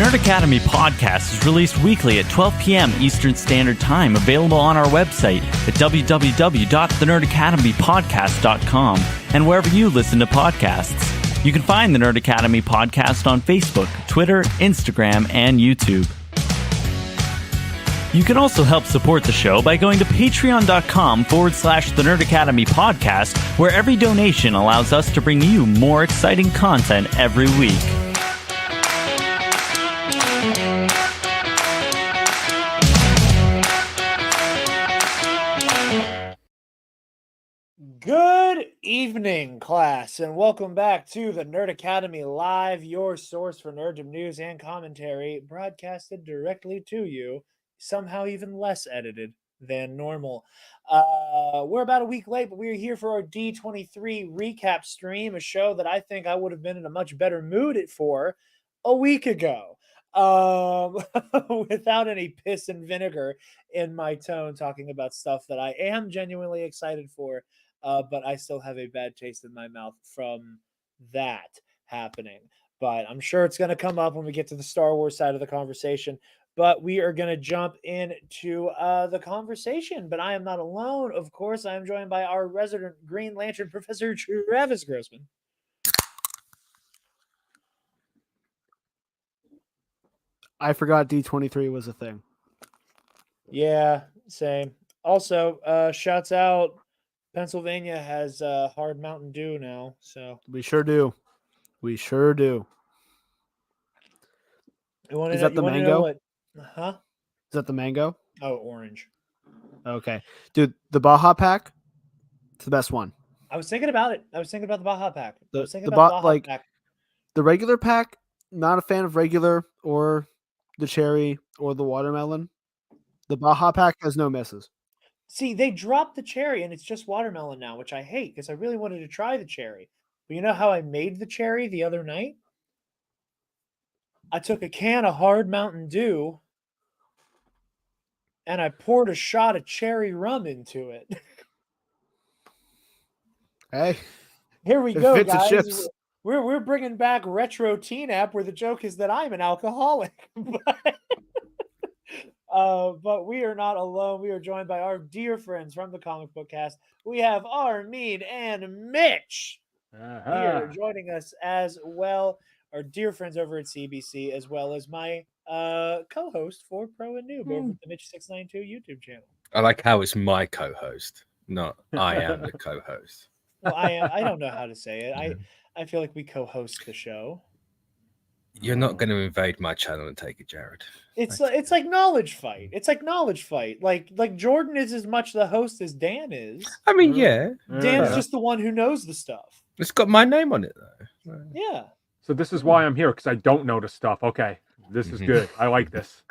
Nerd Academy podcast is released weekly at 12 p.m. Eastern Standard Time, available on our website at www.thenerdacademypodcast.com and wherever you listen to podcasts. You can find the Nerd Academy podcast on Facebook, Twitter, Instagram, and YouTube. You can also help support the show by going to patreon.com/The Nerd Academy podcast, where every donation allows us to bring you more exciting content every week. Good evening, class, and welcome back to the Nerd Academy Live, your source for nerddom news and commentary, broadcasted directly to you, somehow even less edited than normal. We're about a week late, but we're here for our D23 recap stream, a show that I think I would have been in a much better mood for a week ago. Without any piss and vinegar in my tone, talking about stuff that I am genuinely excited for. But I still have a bad taste in my mouth from that happening. But I'm sure it's going to come up when we get to the Star Wars side of the conversation. But we are going to jump into the conversation. But I am not alone. Of course, I am joined by our resident Green Lantern, Professor Travis Grossman. I forgot D23 was a thing. Yeah, same. Also, shouts out. Pennsylvania has hard Mountain Dew now, so We sure do. We sure do. Is that the mango? Huh? Is that the mango? Oh, orange. Okay. Dude, the Baja Pack, it's the best one. I was thinking about it. I was thinking about the Baja Pack. The Baja Pack. The regular pack, not a fan of regular or the cherry or the watermelon. The Baja Pack has no misses. See, they dropped the cherry and it's just watermelon now, which I hate because I really wanted to try the cherry. But you know how I made the cherry the other night? I took a can of hard Mountain Dew and I poured a shot of cherry rum into it. Hey, here we go, guys. Chips. We're bringing back retro TNAP, where the joke is that I'm an alcoholic. But we are not alone. We are joined by our dear friends from the Comic Book Cast. We have Armin and Mitch here joining us as well. Our dear friends over at CBC, as well as my co-host for Pro and Noob over at the Mitch692 YouTube channel. I like how it's my co-host, not I am the co-host. Well, I don't know how to say it. I feel like we co-host the show. You're not going to invade my channel and take it, Jared. It's like knowledge fight. It's like knowledge fight. Like Jordan is as much the host as Dan is. I mean, yeah. Dan's just the one who knows the stuff. It's got my name on it, though. Yeah. So this is why I'm here, because I don't know the stuff. Okay, this is good. I like this.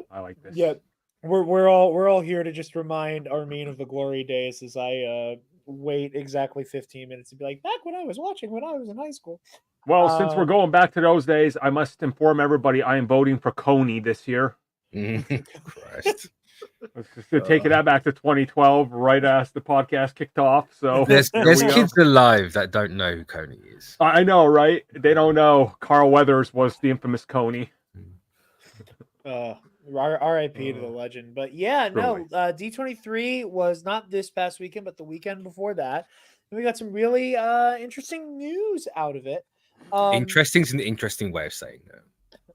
I like this. Yeah, we're all here to just remind Armin of the glory days as I wait exactly 15 minutes to be like, back when I was watching when I was in high school. Well, since we're going back to those days, I must inform everybody I am voting for Coney this year. Christ. Let's just take that back to 2012, right as the podcast kicked off. So there's kids alive that don't know who Coney is. I know, right? They don't know Carl Weathers was the infamous Coney. R.I.P. to the legend. But yeah, no, D23 was not this past weekend, but the weekend before that. And we got some really interesting news out of it. Interesting is an interesting way of saying that.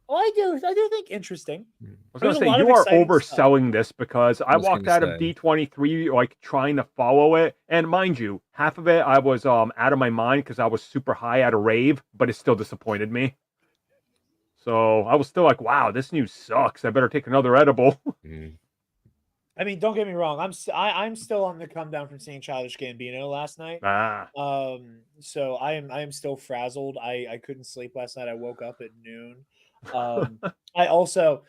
Well, I do think interesting. I was going to say, you are overselling this, because I walked out of D23 like trying to follow it. And mind you, half of it I was out of my mind because I was super high at a rave, but it still disappointed me. So I was still like, wow, this news sucks. I better take another edible. I mean, don't get me wrong. I'm still on the come down from seeing Childish Gambino last night. So I am still frazzled. I couldn't sleep last night. I woke up at noon. I also,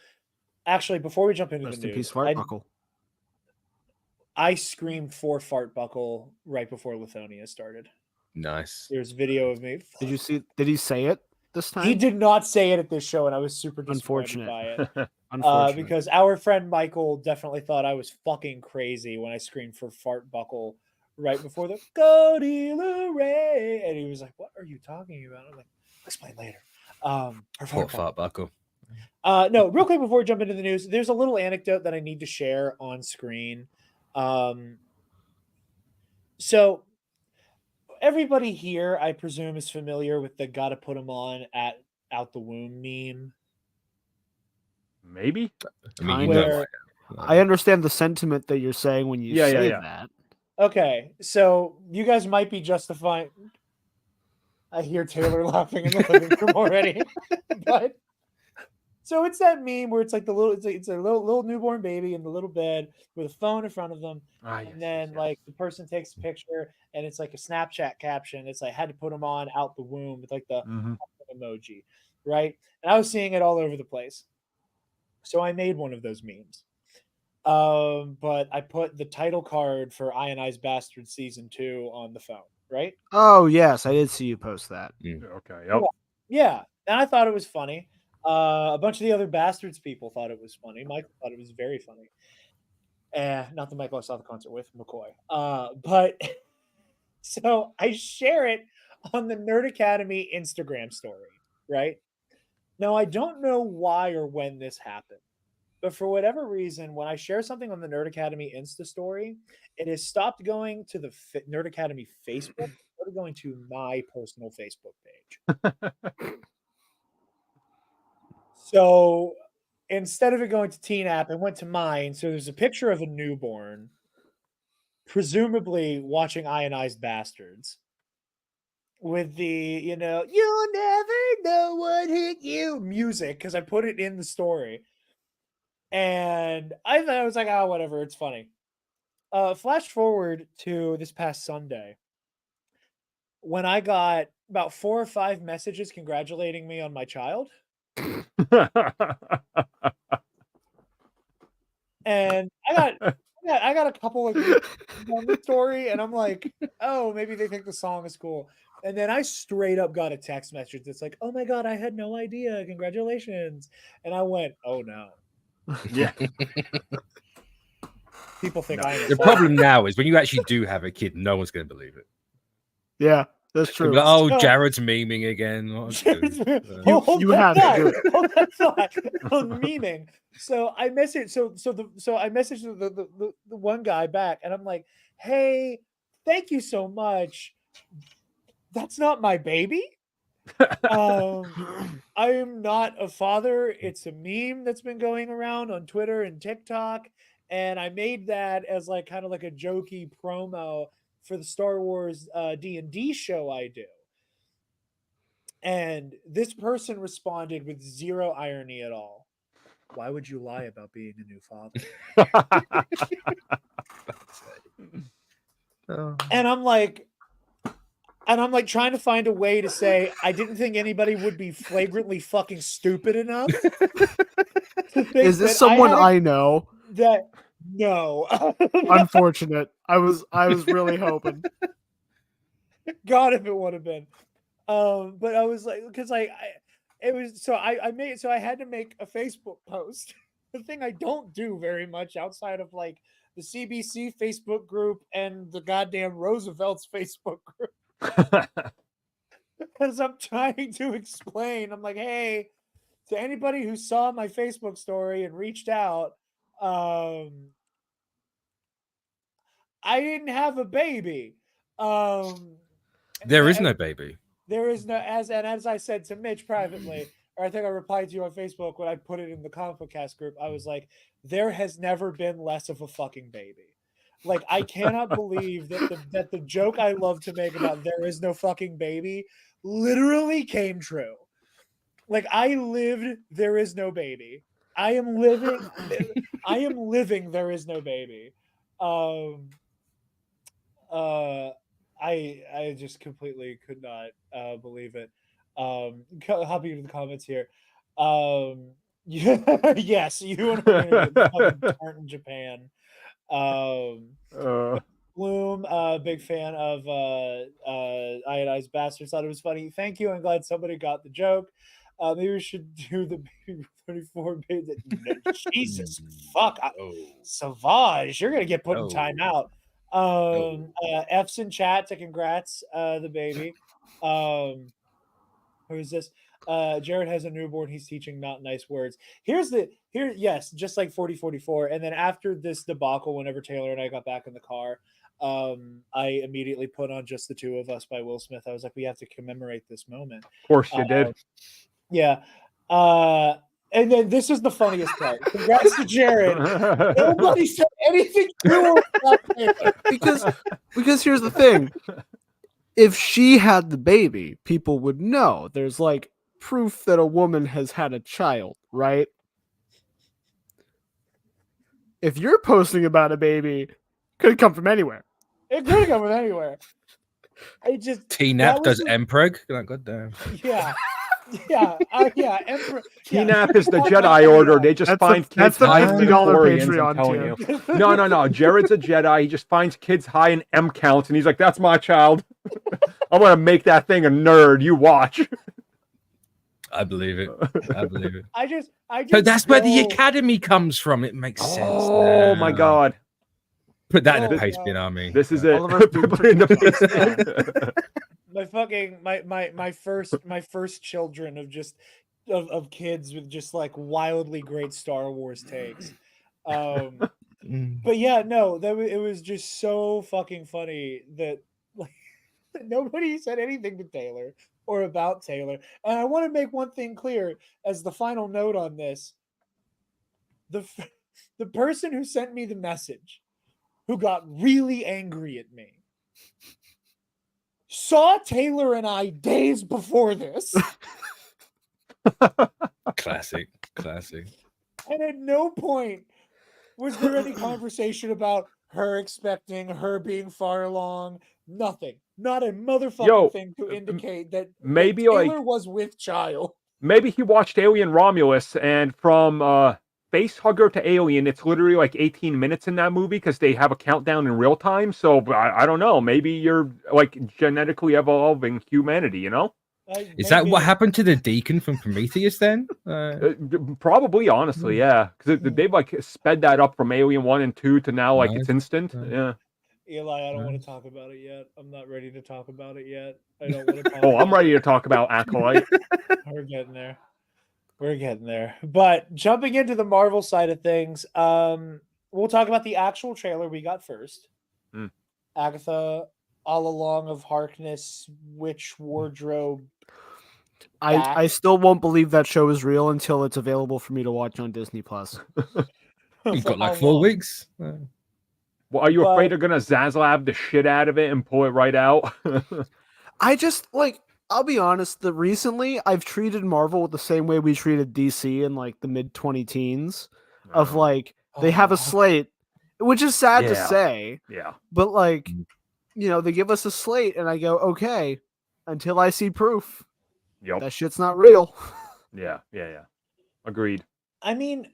actually, before we jump into the news, I screamed for Fart Buckle right before Lithonia started. Nice. There's video of me. Did he say it this time? He did not say it at this show, and I was super disappointed by it. Unfortunate. Because our friend Michael definitely thought I was fucking crazy when I screamed for Fart Buckle right before the Cody Luray, and he was like, "What are you talking about?" I'm like, "I'll explain later." Poor fart buckle. No, real quick before we jump into the news, there's a little anecdote that I need to share on screen. So everybody here, I presume, is familiar with the "gotta put them on at out the womb" meme. Maybe. I mean, you Where- know, I understand the sentiment that you're saying when you say that. Okay, so you guys might be justifying. I hear Taylor laughing in the living room already, but so it's that meme where it's like it's a little newborn baby in the little bed with a phone in front of them, and then like the person takes a picture and it's like a Snapchat caption. It's like, had to put them on out the womb with like the emoji, right? And I was seeing it all over the place, so I made one of those memes. But I put the title card for Ionized Bastard Season 2 on the phone, right? Oh yes, I did see you post that. Okay. Yep. Yeah, and I thought it was funny. A bunch of the other Bastards people thought it was funny. Michael thought it was very funny. Not the Michael I saw the concert with, McCoy. But so I share it on the Nerd Academy Instagram story, right? Now, I don't know why or when this happened, but for whatever reason, when I share something on the Nerd Academy Insta story, it has stopped going to the Nerd Academy Facebook, started going to my personal Facebook page. So instead of it going to TNAP, it went to mine. So there's a picture of a newborn, presumably watching Ionized Bastards, with the, you'll never know what hit you music, because I put it in the story. And I thought, I was like, oh, whatever, it's funny. Flash forward to this past Sunday, when I got about 4 or 5 messages congratulating me on my child. And I got a couple of on the story, and I'm like, oh, maybe they think the song is cool. And then I straight up got a text message that's like, oh my God, I had no idea. Congratulations. And I went, oh no. Yeah. People think I am. The problem now is when you actually do have a kid, no one's going to believe it. Yeah, that's true. Like, oh, Jared's memeing again. You have to do it. Oh, that's not on memeing. So I messaged I messaged the one guy back, and I'm like, hey, thank you so much. That's not my baby. I am not a father. It's a meme that's been going around on Twitter and TikTok, and I made that as like kind of like a jokey promo for the Star Wars D&D show I do. And this person responded with zero irony at all. Why would you lie about being a new father? And I'm like trying to find a way to say I didn't think anybody would be flagrantly fucking stupid enough. Is this someone I know? That no. Unfortunate. I was really hoping. God, if it would have been. But I was like, because I had to make a Facebook post. The thing I don't do very much outside of like the CBC Facebook group and the goddamn Roosevelt's Facebook group. Because I'm trying to explain. I'm like, hey, to anybody who saw my Facebook story and reached out, I didn't have a baby. There is no baby. There is no, as I said to Mitch privately, or I think I replied to you on Facebook when I put it in the ComicBookCast group, I was like, there has never been less of a fucking baby. Like, I cannot believe that the joke I love to make about there is no fucking baby literally came true. Like, I lived there is no baby. I am living there is no baby. I just completely could not believe it. Hopping into the comments here. Yes, you and her are gonna get turned in Japan. Bloom, big fan of Iodized Bastards, thought it was funny. Thank you. I'm glad somebody got the joke. Maybe we should do the baby 34 baby. Jesus fuck. Savage, you're gonna get put in timeout. F's in chat to congrats the baby. Who is this? Jared has a newborn. He's teaching not nice words. Yes, just like 4044. And then after this debacle, whenever Taylor and I got back in the car, I immediately put on Just the Two of Us by Will Smith. I was like, we have to commemorate this moment. Of course you did. Yeah. And then this is the funniest part. Congrats to Jared. Nobody said anything to him because here's the thing. If she had the baby, people would know. There's like proof that a woman has had a child, right? If you're posting about a baby, could come from anywhere. It could come from anywhere. I just TNAP does MPreg. God damn. Yeah. TNAP is the Jedi Order. They just find kids high in Patreon. No. Jared's a Jedi. He just finds kids high in M counts, and he's like, "That's my child. I'm gonna make that thing a nerd. You watch." I believe it. I just. So that's where the Academy comes from. It makes sense. Oh my God. Put that in a paste bin, Army. This is it. Put it in the my first children of kids with just like wildly great Star Wars takes. But yeah, no, it was just so fucking funny that like nobody said anything to Taylor or about Taylor. And I want to make one thing clear as the final note on this. The person who sent me the message, who got really angry at me, saw Taylor and I days before this. Classic. And at no point was there any conversation about her expecting, her being far along. Nothing. Not a motherfucking thing to indicate that maybe Taylor was with child. Maybe he watched Alien Romulus, and from Facehugger to Alien, it's literally like 18 minutes in that movie because they have a countdown in real time. So I don't know. Maybe you're like genetically evolving humanity, you know? Is that what happened to the Deacon from Prometheus then? Probably, honestly, yeah. Because they've like sped that up from Alien 1 and 2 to now like it's instant. Yeah. Eli, I don't want to talk about it yet. I'm not ready to talk about it yet. I don't want to talk I'm ready to talk about Acolyte. We're getting there. But jumping into the Marvel side of things, we'll talk about the actual trailer we got first. Agatha, All Along of Harkness, Witch Wardrobe. I still won't believe that show is real until it's available for me to watch on Disney Plus. You've got like 4 weeks. Well, are you afraid they're gonna Zaslav the shit out of it and pull it right out? I just like. I'll be honest. Recently, I've treated Marvel the same way we treated DC in like the mid 2010s, of like they have a slate, which is sad to say. Yeah. But like, they give us a slate, and I go, okay, until I see proof. Yep. That shit's not real. Yeah. Agreed. I mean,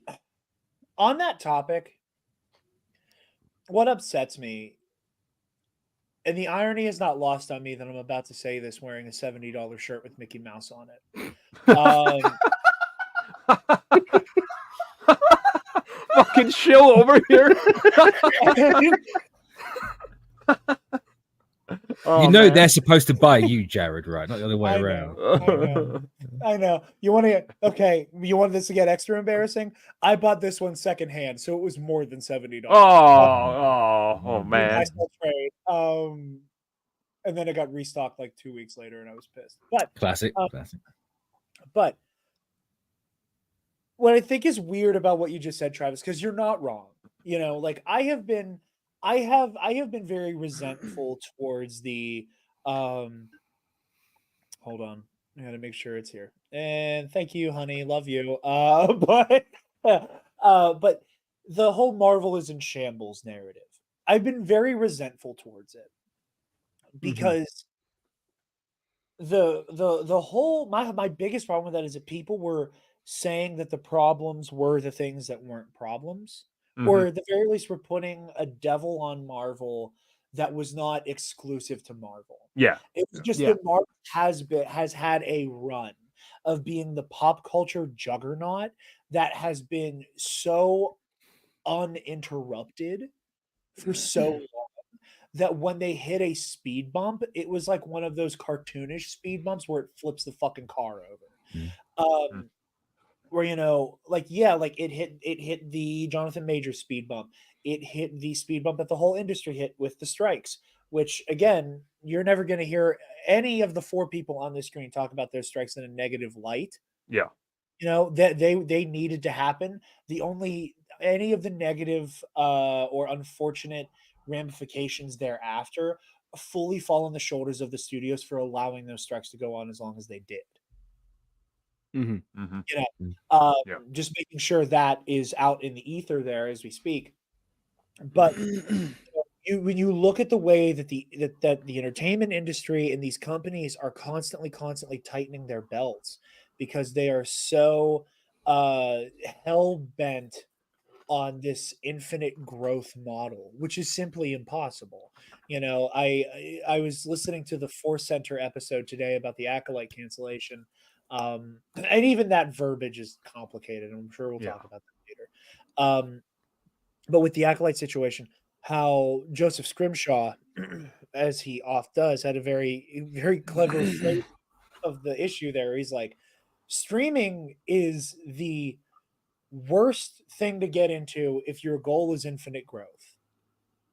on that topic, what upsets me, and the irony is not lost on me that I'm about to say this wearing a $70 shirt with Mickey Mouse on it. Fucking chill over here. They're supposed to buy you, Jared, right? Not the other way around. I know. You want this to get extra embarrassing? I bought this one secondhand, so it was more than $70. Oh man. And then it got restocked like 2 weeks later, and I was pissed. But classic. But what I think is weird about what you just said, Travis, because you're not wrong. Like I have been very resentful towards the hold on. I gotta make sure it's here. And thank you, honey. Love you. But the whole Marvel is in shambles narrative. I've been very resentful towards it because the whole my biggest problem with that is that people were saying that the problems were the things that weren't problems. Or at the very least, we're putting a devil on Marvel that was not exclusive to Marvel. Yeah. It was just that Marvel has had a run of being the pop culture juggernaut that has been so uninterrupted for so long that when they hit a speed bump, it was like one of those cartoonish speed bumps where it flips the fucking car over. Where, you know, like, yeah, like it hit the Jonathan Majors speed bump. It hit the speed bump that the whole industry hit with the strikes, which again, you're never going to hear any of the 4 people on this screen talk about their strikes in a negative light. Yeah. You know, that they needed to happen. The only any of the negative or unfortunate ramifications thereafter fully fall on the shoulders of the studios for allowing those strikes to go on as long as they did. Mm-hmm. You know, Yeah. just making sure that is out in the ether there as we speak. But when you look at the way that the entertainment industry and these companies are constantly tightening their belts because they are so hell bent on this infinite growth model, which is simply impossible. You know, I was listening to the Force Center episode today about the Acolyte cancellation, and even that verbiage is complicated. I'm sure we'll talk about that later. But with the Acolyte situation, how Joseph Scrimshaw, as he oft does, had a very clever phrase of the issue there. He's like, streaming is the worst thing to get into if your goal is infinite growth.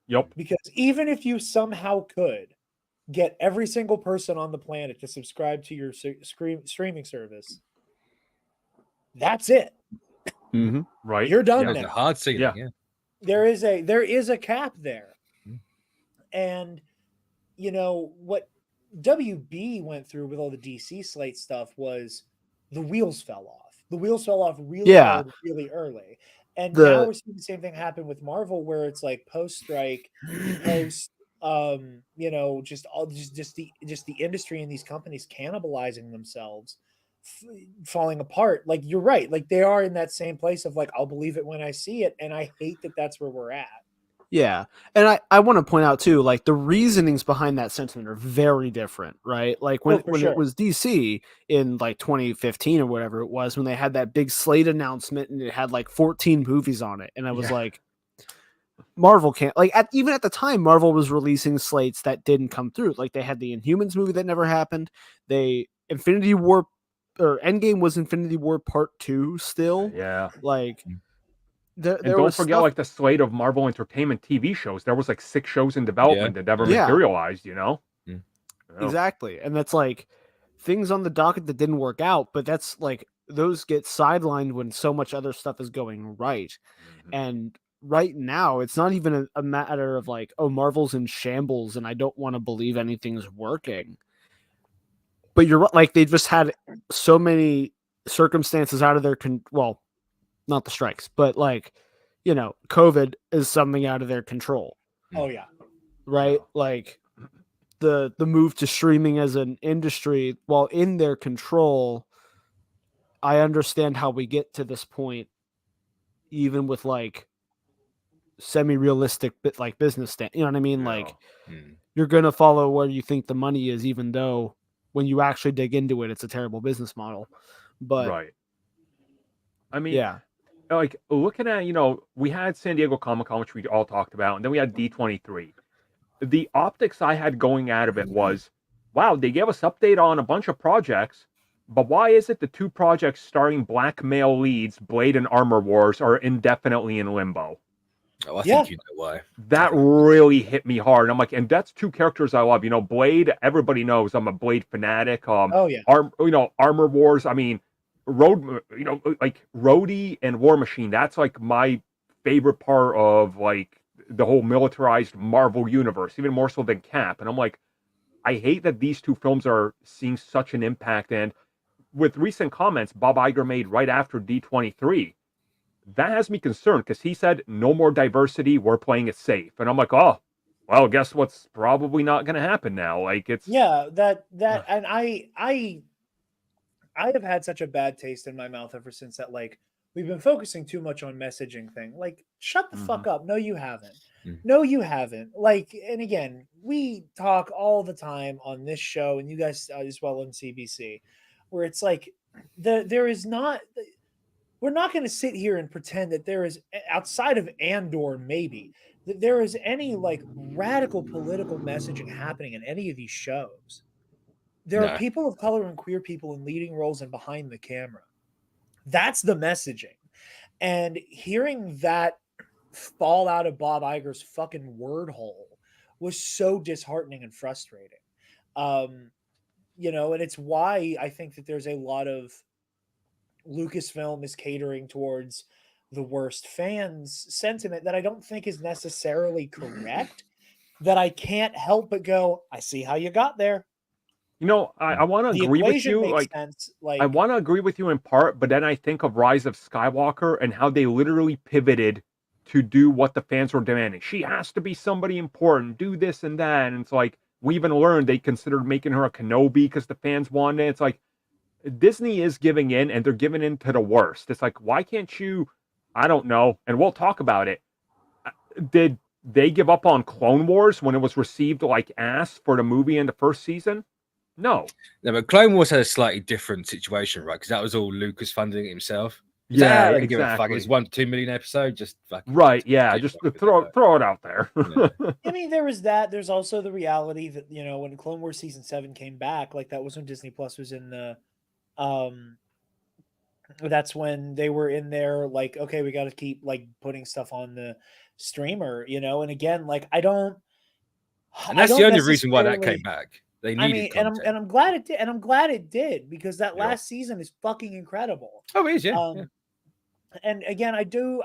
Yep. Because even if you somehow could get every single person on the planet to subscribe to your streaming service, that's it. Right. You're done There's now. a hard ceiling. Yeah. There is a cap there. And you know what WB went through with all the DC slate stuff was the wheels fell off. The wheels fell off really hard, really early. And now we're seeing the same thing happen with Marvel, where it's like post strike, post you know, just the industry and these companies cannibalizing themselves, falling apart. Like, you're right, like they are in that same place of like, I'll believe it when I see it, and I hate that that's where we're at. Yeah. And I want to point out too, like the reasonings behind that sentiment are very different, right? Like when it was DC in like 2015 or whatever it was, when they had that big slate announcement and it had like 14 movies on it. And I was like, Marvel can't, like, even at the time, Marvel was releasing slates that didn't come through. Like they had the Inhumans movie that never happened. Infinity War or Endgame was Infinity War Part 2 still. Yeah. Like, and don't forget like the slate of Marvel Entertainment TV shows. There was like 6 shows in development that never materialized, you know? Exactly. And that's like things on the docket that didn't work out, but that's like those get sidelined when so much other stuff is going right. And right now, it's not even a matter of like, oh, Marvel's in shambles and I don't want to believe anything's working. But you're like, they just had so many circumstances out of their well, not the strikes, but like, you know, COVID is something out of their control. Oh yeah. Right? Like the move to streaming as an industry, while in their control, I understand how we get to this point, even with like semi-realistic like business you know what I mean? Like you're gonna follow where you think the money is, even though when you actually dig into it, it's a terrible business model. But I mean, like looking at, you know, we had San Diego Comic-Con, which we all talked about, and then we had D23. The optics I had going out of it was, wow, they gave us update on a bunch of projects, but why is it the 2 projects starring black male leads, Blade and Armor Wars, are indefinitely in limbo? Oh, I think you know why. That really hit me hard. I'm like, and that's 2 characters I love. You know, Blade, everybody knows I'm a Blade fanatic. Armor Wars, I mean, like Rhodey and War Machine, that's like my favorite part of like the whole militarized Marvel universe, even more so than Cap. And I'm like, I hate that these 2 films are seeing such an impact. And with recent comments Bob Iger made right after D23, that has me concerned, because he said no more diversity, we're playing it safe. And I'm like, oh, well, guess what's probably not going to happen now? Like, it's and I have had such a bad taste in my mouth ever since that, like, we've been focusing too much on messaging thing. Like, shut the fuck up. No, you haven't. No, you haven't. Like, and again, we talk all the time on this show, and you guys as well on CBC, where it's like there is not. We're not going to sit here and pretend that there is, outside of Andor, maybe, that there is any like radical political messaging happening in any of these shows. There are people of color and queer people in leading roles and behind the camera. That's the messaging. And hearing that fall out of Bob Iger's fucking word hole was so disheartening and frustrating. And it's why I think that there's a lot of Lucasfilm is catering towards the worst fans sentiment that I don't think is necessarily correct, that I can't help but go, I see how you got there. I want to agree with you. I want to agree with you in part, but then I think of Rise of Skywalker and how they literally pivoted to do what the fans were demanding. She has to be somebody important, do this and that. And it's like, we even learned they considered making her a Kenobi because the fans wanted it. It's like, Disney is giving in, and they're giving in to the worst. It's like, why can't you, I don't know, and we'll talk about it. Did they give up on Clone Wars when it was received like ass for the movie in the first season? No, but Clone Wars had a slightly different situation, right? Because that was all Lucas funding it himself. Yeah, exactly. Give a fuck. It was 1 to 2 million episode. Just fucking right. Yeah, just throw it out there. Yeah. I mean, there was that. There's also the reality that when Clone Wars season 7 came back, like that was when Disney Plus was in the, that's when they were in there. Like, okay, we got to keep like putting stuff on the streamer, and again, like I don't. And that's the only reason why that came back. They needed content. and I'm glad it did, and I'm glad it did because that last season is fucking incredible. Oh, it is, yeah. And again, I do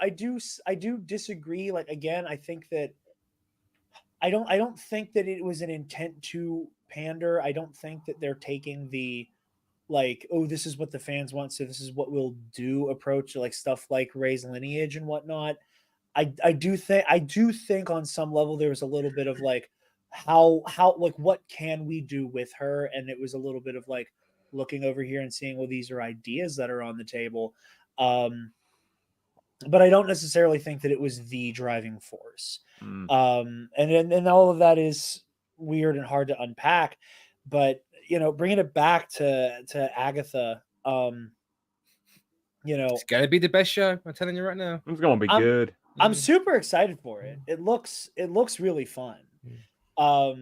disagree. Like again, I think that I don't think that it was an intent to pander. I don't think that they're taking the like, oh, this is what the fans want, so this is what we'll do approach to like stuff like Rey's lineage and whatnot. I do think on some level there was a little bit of like how like what can we do with her, and it was a little bit of like looking over here and seeing, well, these are ideas that are on the table, but I don't necessarily think that it was the driving force. And all of that is weird and hard to unpack, but bringing it back to Agatha, it's gonna be the best show. I'm telling you right now, it's gonna be good. I'm super excited for it. It looks really fun. No,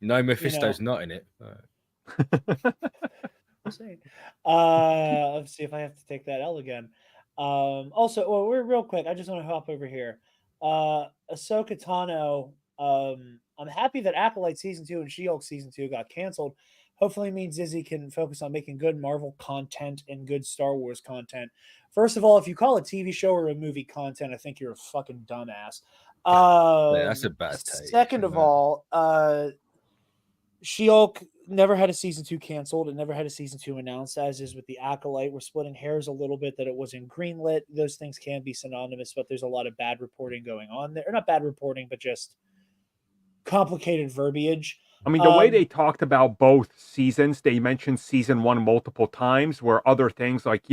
Mephisto's not in it. Let's see if I have to take that L again. Also, we're real quick. I just want to hop over here. Ahsoka Tano. I'm happy that Acolyte season 2 and She-Hulk season 2 got canceled. Hopefully, it means Disney can focus on making good Marvel content and good Star Wars content. First of all, if you call a TV show or a movie content, I think you're a fucking dumbass. That's a bad take. Second of all, She-Hulk never had a season 2 canceled and never had a season 2 announced, as is with the Acolyte. We're splitting hairs a little bit that it wasn't greenlit. Those things can be synonymous, but there's a lot of bad reporting going on there. Or not bad reporting, but just complicated verbiage. I mean, the way they talked about both seasons, they mentioned season 1 multiple times, where other things like,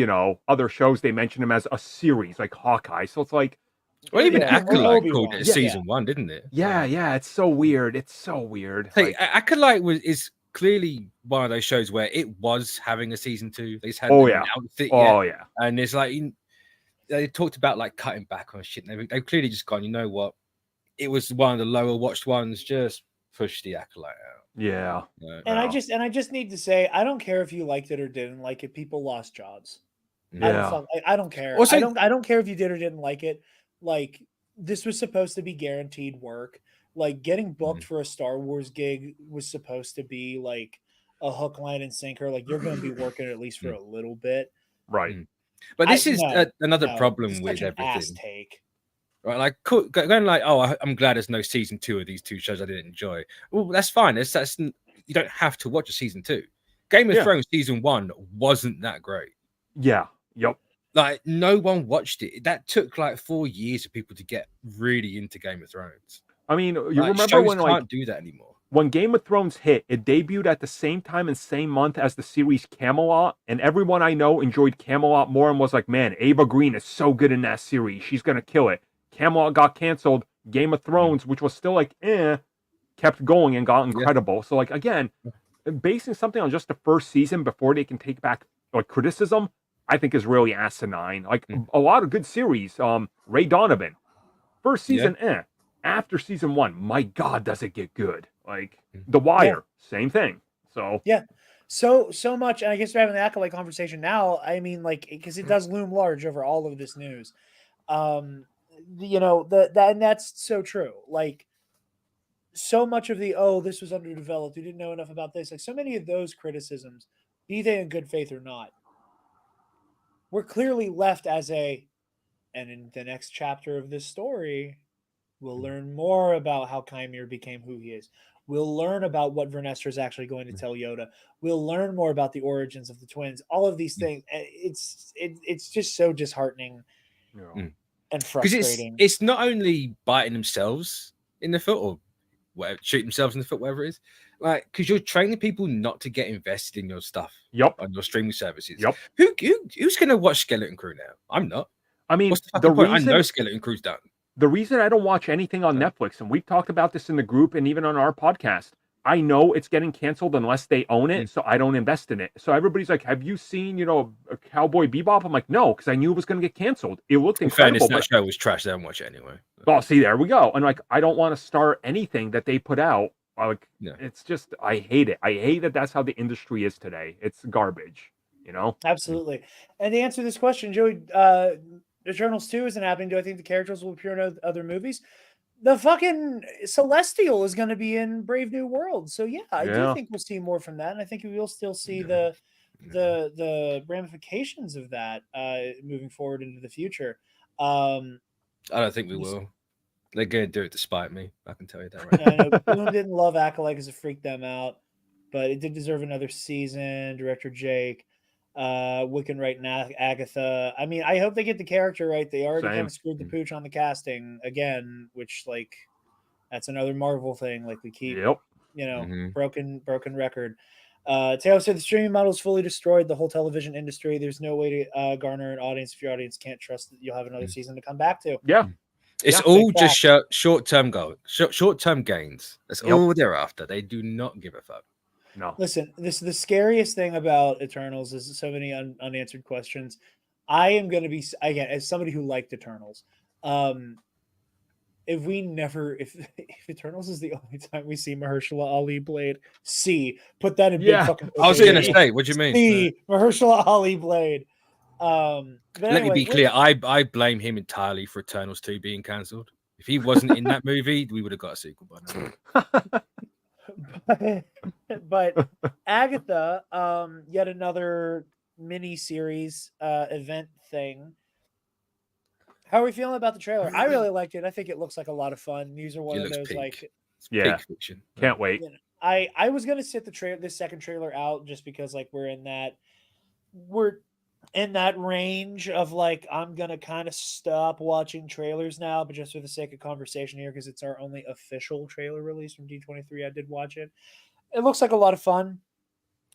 other shows, they mentioned them as a series, like Hawkeye. So it's like... Well, even Acolyte called it season 1, didn't it? Yeah, it's so weird. It's so weird. Hey, Acolyte is clearly one of those shows where it was having a season 2. They just hadn't announced it yet. And it's like, they talked about like cutting back on shit. They've clearly just gone, you know what? It was one of the lower watched ones, just push the Acolyte out. Yeah. And I just need to say, I don't care if you liked it or didn't like it. People lost jobs. Yeah. I don't care. Also, I don't care if you did or didn't like it. Like, this was supposed to be guaranteed work. Like, getting booked for a Star Wars gig was supposed to be like a hook, line, and sinker. Like, you're going to be working at least for a little bit. Right. But this is another problem with everything. Take. Right, like going like, oh, I'm glad there's no season 2 of these 2 shows I didn't enjoy. Well, that's fine. That's you don't have to watch a season 2. Game of Thrones season 1 wasn't that great. Yeah. Yep. Like, no one watched it. That took like 4 years for people to get really into Game of Thrones. I mean, you like, remember shows when can't do that anymore. When Game of Thrones hit, it debuted at the same time and same month as the series Camelot, and everyone I know enjoyed Camelot more and was like, man, Ava Green is so good in that series. She's gonna kill it. Camelot got canceled. Game of Thrones, which was still like, kept going and got incredible. So, like, again, basing something on just the first season before they can take back like criticism, I think is really asinine. Like, a lot of good series. Ray Donovan, first season, After season 1, my God, does it get good? Like, The Wire, same thing. So yeah, so much, and I guess we're having the Acolyte conversation now. I mean, like, because it does loom large over all of this news. And that's so true. Like, so much of the this was underdeveloped, we didn't know enough about this. Like, so many of those criticisms, be they in good faith or not, were clearly left as and in the next chapter of this story, we'll learn more about how Kymir became who he is. We'll learn about what Vernestra is actually going to tell Yoda. We'll learn more about the origins of the twins. All of these things. It's just so disheartening and frustrating. Because it's not only biting themselves in the foot or whatever, shoot themselves in the foot, whatever it is. Like, because you're training people not to get invested in your stuff. Yep. On your streaming services. Yep. Who's going to watch Skeleton Crew now? I'm not. I mean, what's the point? I know Skeleton Crew's done. The reason I don't watch anything on Netflix, and we've talked about this in the group and even on our podcast, I know it's getting canceled unless they own it, so I don't invest in it. So everybody's like, have you seen, a Cowboy Bebop? I'm like, no, because I knew it was going to get canceled. It looked incredible. In fairness, that show was trash. They don't watch it anyway. Oh, see, there we go. And like, I don't want to start anything that they put out. Like, it's just, I hate it. I hate that that's how the industry is today. It's garbage, Absolutely. And to answer this question, Joey, Eternals 2 isn't happening. Do I think the characters will appear in other movies? The fucking Celestial is going to be in Brave New World. So I do think we'll see more from that. And I think we will still see the ramifications of that moving forward into the future. I don't think we will. They're going to do it despite me. I can tell you that right now. Boom didn't love Acolyte because it freaked them out. But it did deserve another season. Director Jake. Wiccan right now, Agatha. I mean, I hope they get the character right. They already kind of screwed the pooch on the casting again, which like that's another Marvel thing. Like we keep, broken record. Taylor said the streaming model is fully destroyed the whole television industry. There's no way to garner an audience if your audience can't trust that you'll have another season to come back to. Yeah. It's all just short-term goals, short-term gains. That's all they're after. They do not give a fuck. No. Listen, the scariest thing about Eternals is so many unanswered questions. I am going to be, again, as somebody who liked Eternals, if Eternals is the only time we see Mahershala Ali Blade, put that in big fucking. I was going to say, what do you mean? Mahershala Ali Blade. Let me be clear. I blame him entirely for Eternals 2 being cancelled. If he wasn't in that movie, we would have got a sequel by now. But Agatha, yet another mini series event thing. How are we feeling about the trailer? I really liked it. I think it looks like a lot of fun. These are one of those peak. Peak fiction. Can't wait. I was gonna sit this second trailer out just because like we're in that range of like I'm gonna kind of stop watching trailers now, but just for the sake of conversation here, because it's our only official trailer release from D23, I did watch it. It looks like a lot of fun.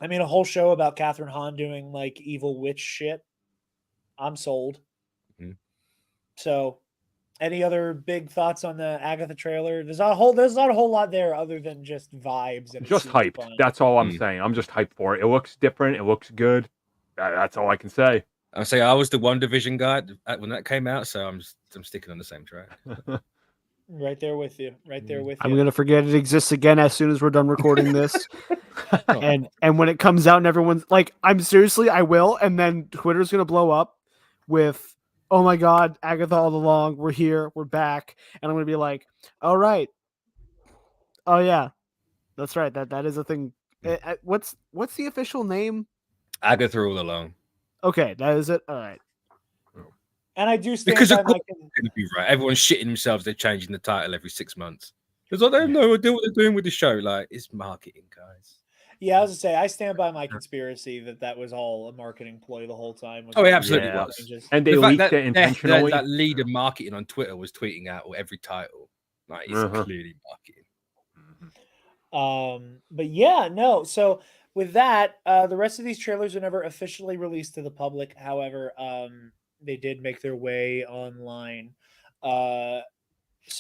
I mean, a whole show about Catherine Hahn doing like evil witch shit. I'm sold. Mm-hmm. So, any other big thoughts on the Agatha trailer? There's not a whole lot there other than just vibes and just hyped. Fun. That's all I'm saying. I'm just hyped for it. It looks different. It looks good. That's all I can say. I say I was the WandaVision guy when that came out, so I'm sticking on the same track. Right there with you. I'm gonna forget it exists again as soon as we're done recording this. and when it comes out and everyone's like, I will, and then Twitter's gonna blow up with, oh my god, Agatha all along, we're here, we're back, and I'm gonna be like, all right, oh yeah, that's right, that is a thing. What's the official name? Agatha all along. Okay, that is it. All right. And I do stand because by of course it's going to be right. Everyone's shitting themselves. They're changing the title every 6 months. Because I don't know what they're doing with the show. Like, it's marketing, guys. Yeah, I was gonna say I stand by my conspiracy that was all a marketing ploy the whole time. Oh, it absolutely was. And they leaked it intentionally. That lead of marketing on Twitter was tweeting out every title. Like, it's clearly marketing. But yeah, no. So with that, the rest of these trailers are never officially released to the public. However, they did make their way online. So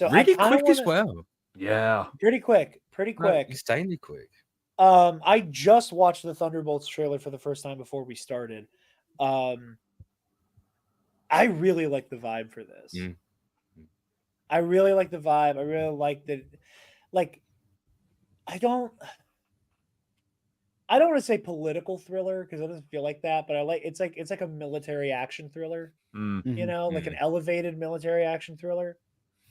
really quick as well. Yeah, pretty quick. Insanely quick. I just watched the Thunderbolts trailer for the first time before we started. I really like the vibe for this. I really like the vibe. I really like that. Like, I don't want to say political thriller because it doesn't feel like that, but it's like a military action thriller, you know, like an elevated military action thriller,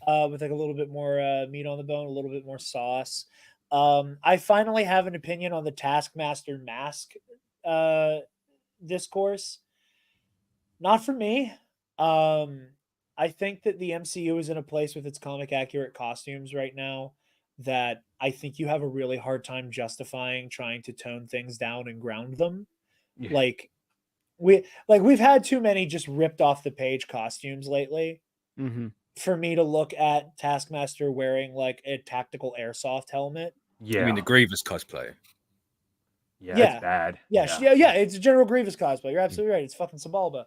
with like a little bit more meat on the bone, a little bit more sauce. I finally have an opinion on the Taskmaster mask discourse. Not for me. I think that the MCU is in a place with its comic accurate costumes right now that I think you have a really hard time justifying trying to tone things down and ground them. Yeah. Like we've had too many just ripped off the page costumes lately. For me to look at Taskmaster wearing like a tactical airsoft helmet. Yeah. I mean the Grievous cosplay. Yeah, it's bad. Yeah, it's a General Grievous cosplay. You're absolutely right. It's fucking Sabalba.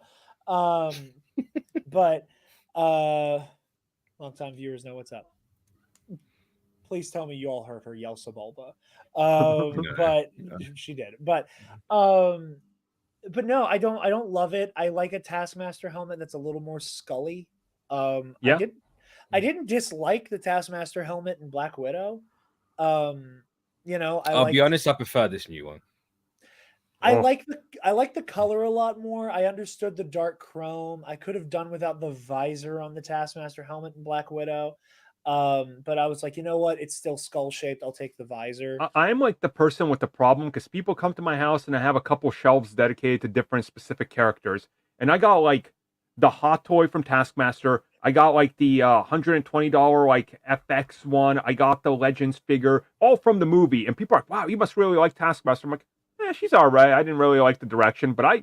But long-time viewers know what's up. Please tell me you all heard her yell Sabalba. But she did. But no, I don't love it. I like a Taskmaster helmet that's a little more scully. I didn't dislike the Taskmaster helmet in Black Widow. You know, I'll be honest, I prefer this new one. I like the color a lot more. I understood the dark chrome. I could have done without the visor on the Taskmaster helmet in Black Widow. But I was like, you know what? It's still skull shaped. I'll take the visor. I'm like the person with the problem because people come to my house and I have a couple shelves dedicated to different specific characters. And I got like the hot toy from Taskmaster. I got like the $120 like FX one. I got the Legends figure, all from the movie. And people are like, wow, you must really like Taskmaster. I'm like, she's all right. I didn't really like the direction, but I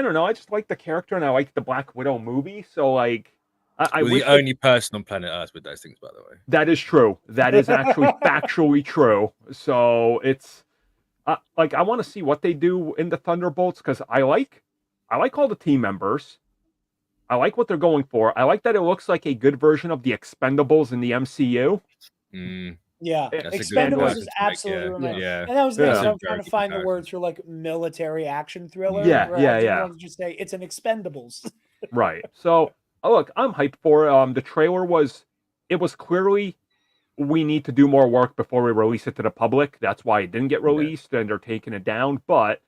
don't know. I just like the character and I like the Black Widow movie. So like, You're the only person on planet Earth with those things, by the way. That is true. That is actually factually true. So it's like I want to see what they do in the Thunderbolts because I like all the team members. I like what they're going for. I like that it looks like a good version of the Expendables in the MCU. Yeah, Expendables is absolutely reminded. Yeah. And that was nice. So I'm trying to find the words for like military action thriller. Yeah. I just say it's an Expendables. Right. So look, I'm hyped for it. The trailer was clearly we need to do more work before we release it to the public. That's why it didn't get released and they're taking it down. But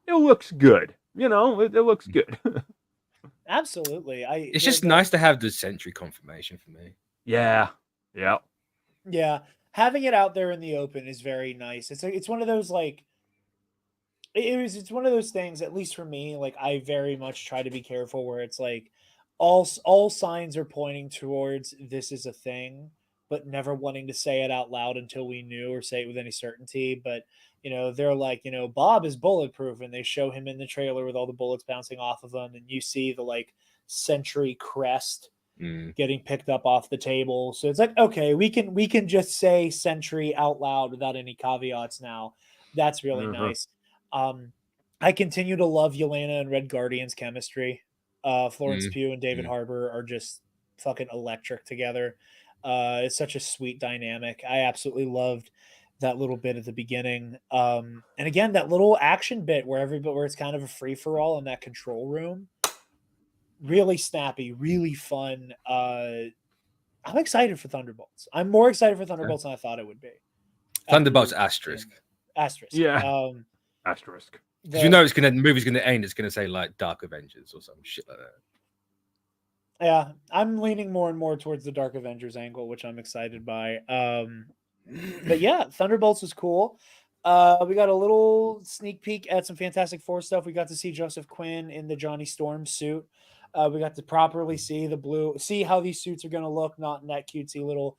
it looks good. You know, it looks good. Absolutely. It's just nice to have the Sentry confirmation for me. Yeah. Yeah. Having it out there in the open is very nice. It's one of those like it's one of those things, at least for me, like I very much try to be careful where it's like all signs are pointing towards this is a thing, but never wanting to say it out loud until we knew or say it with any certainty. But you know, they're like, you know, Bob is bulletproof, and they show him in the trailer with all the bullets bouncing off of him, and you see the like Sentry crest getting picked up off the table. So it's like, okay, we can just say Sentry out loud without any caveats now. That's really nice. I continue to love Yelena and Red Guardian's chemistry. Florence Pugh and David Harbour are just fucking electric together. It's such a sweet dynamic. I absolutely loved that little bit at the beginning. And again, that little action bit where it's kind of a free-for-all in that control room. Really snappy, really fun. I'm excited for Thunderbolts. I'm more excited for Thunderbolts than I thought it would be. Thunderbolts asterisk. Asterisk. Yeah. Asterisk. Because you know the movie's gonna end, it's gonna say like Dark Avengers or some shit like that. Yeah, I'm leaning more and more towards the Dark Avengers angle, which I'm excited by. But yeah, Thunderbolts was cool. We got a little sneak peek at some Fantastic Four stuff. We got to see Joseph Quinn in the Johnny Storm suit. We got to properly see how these suits are going to look, not in that cutesy little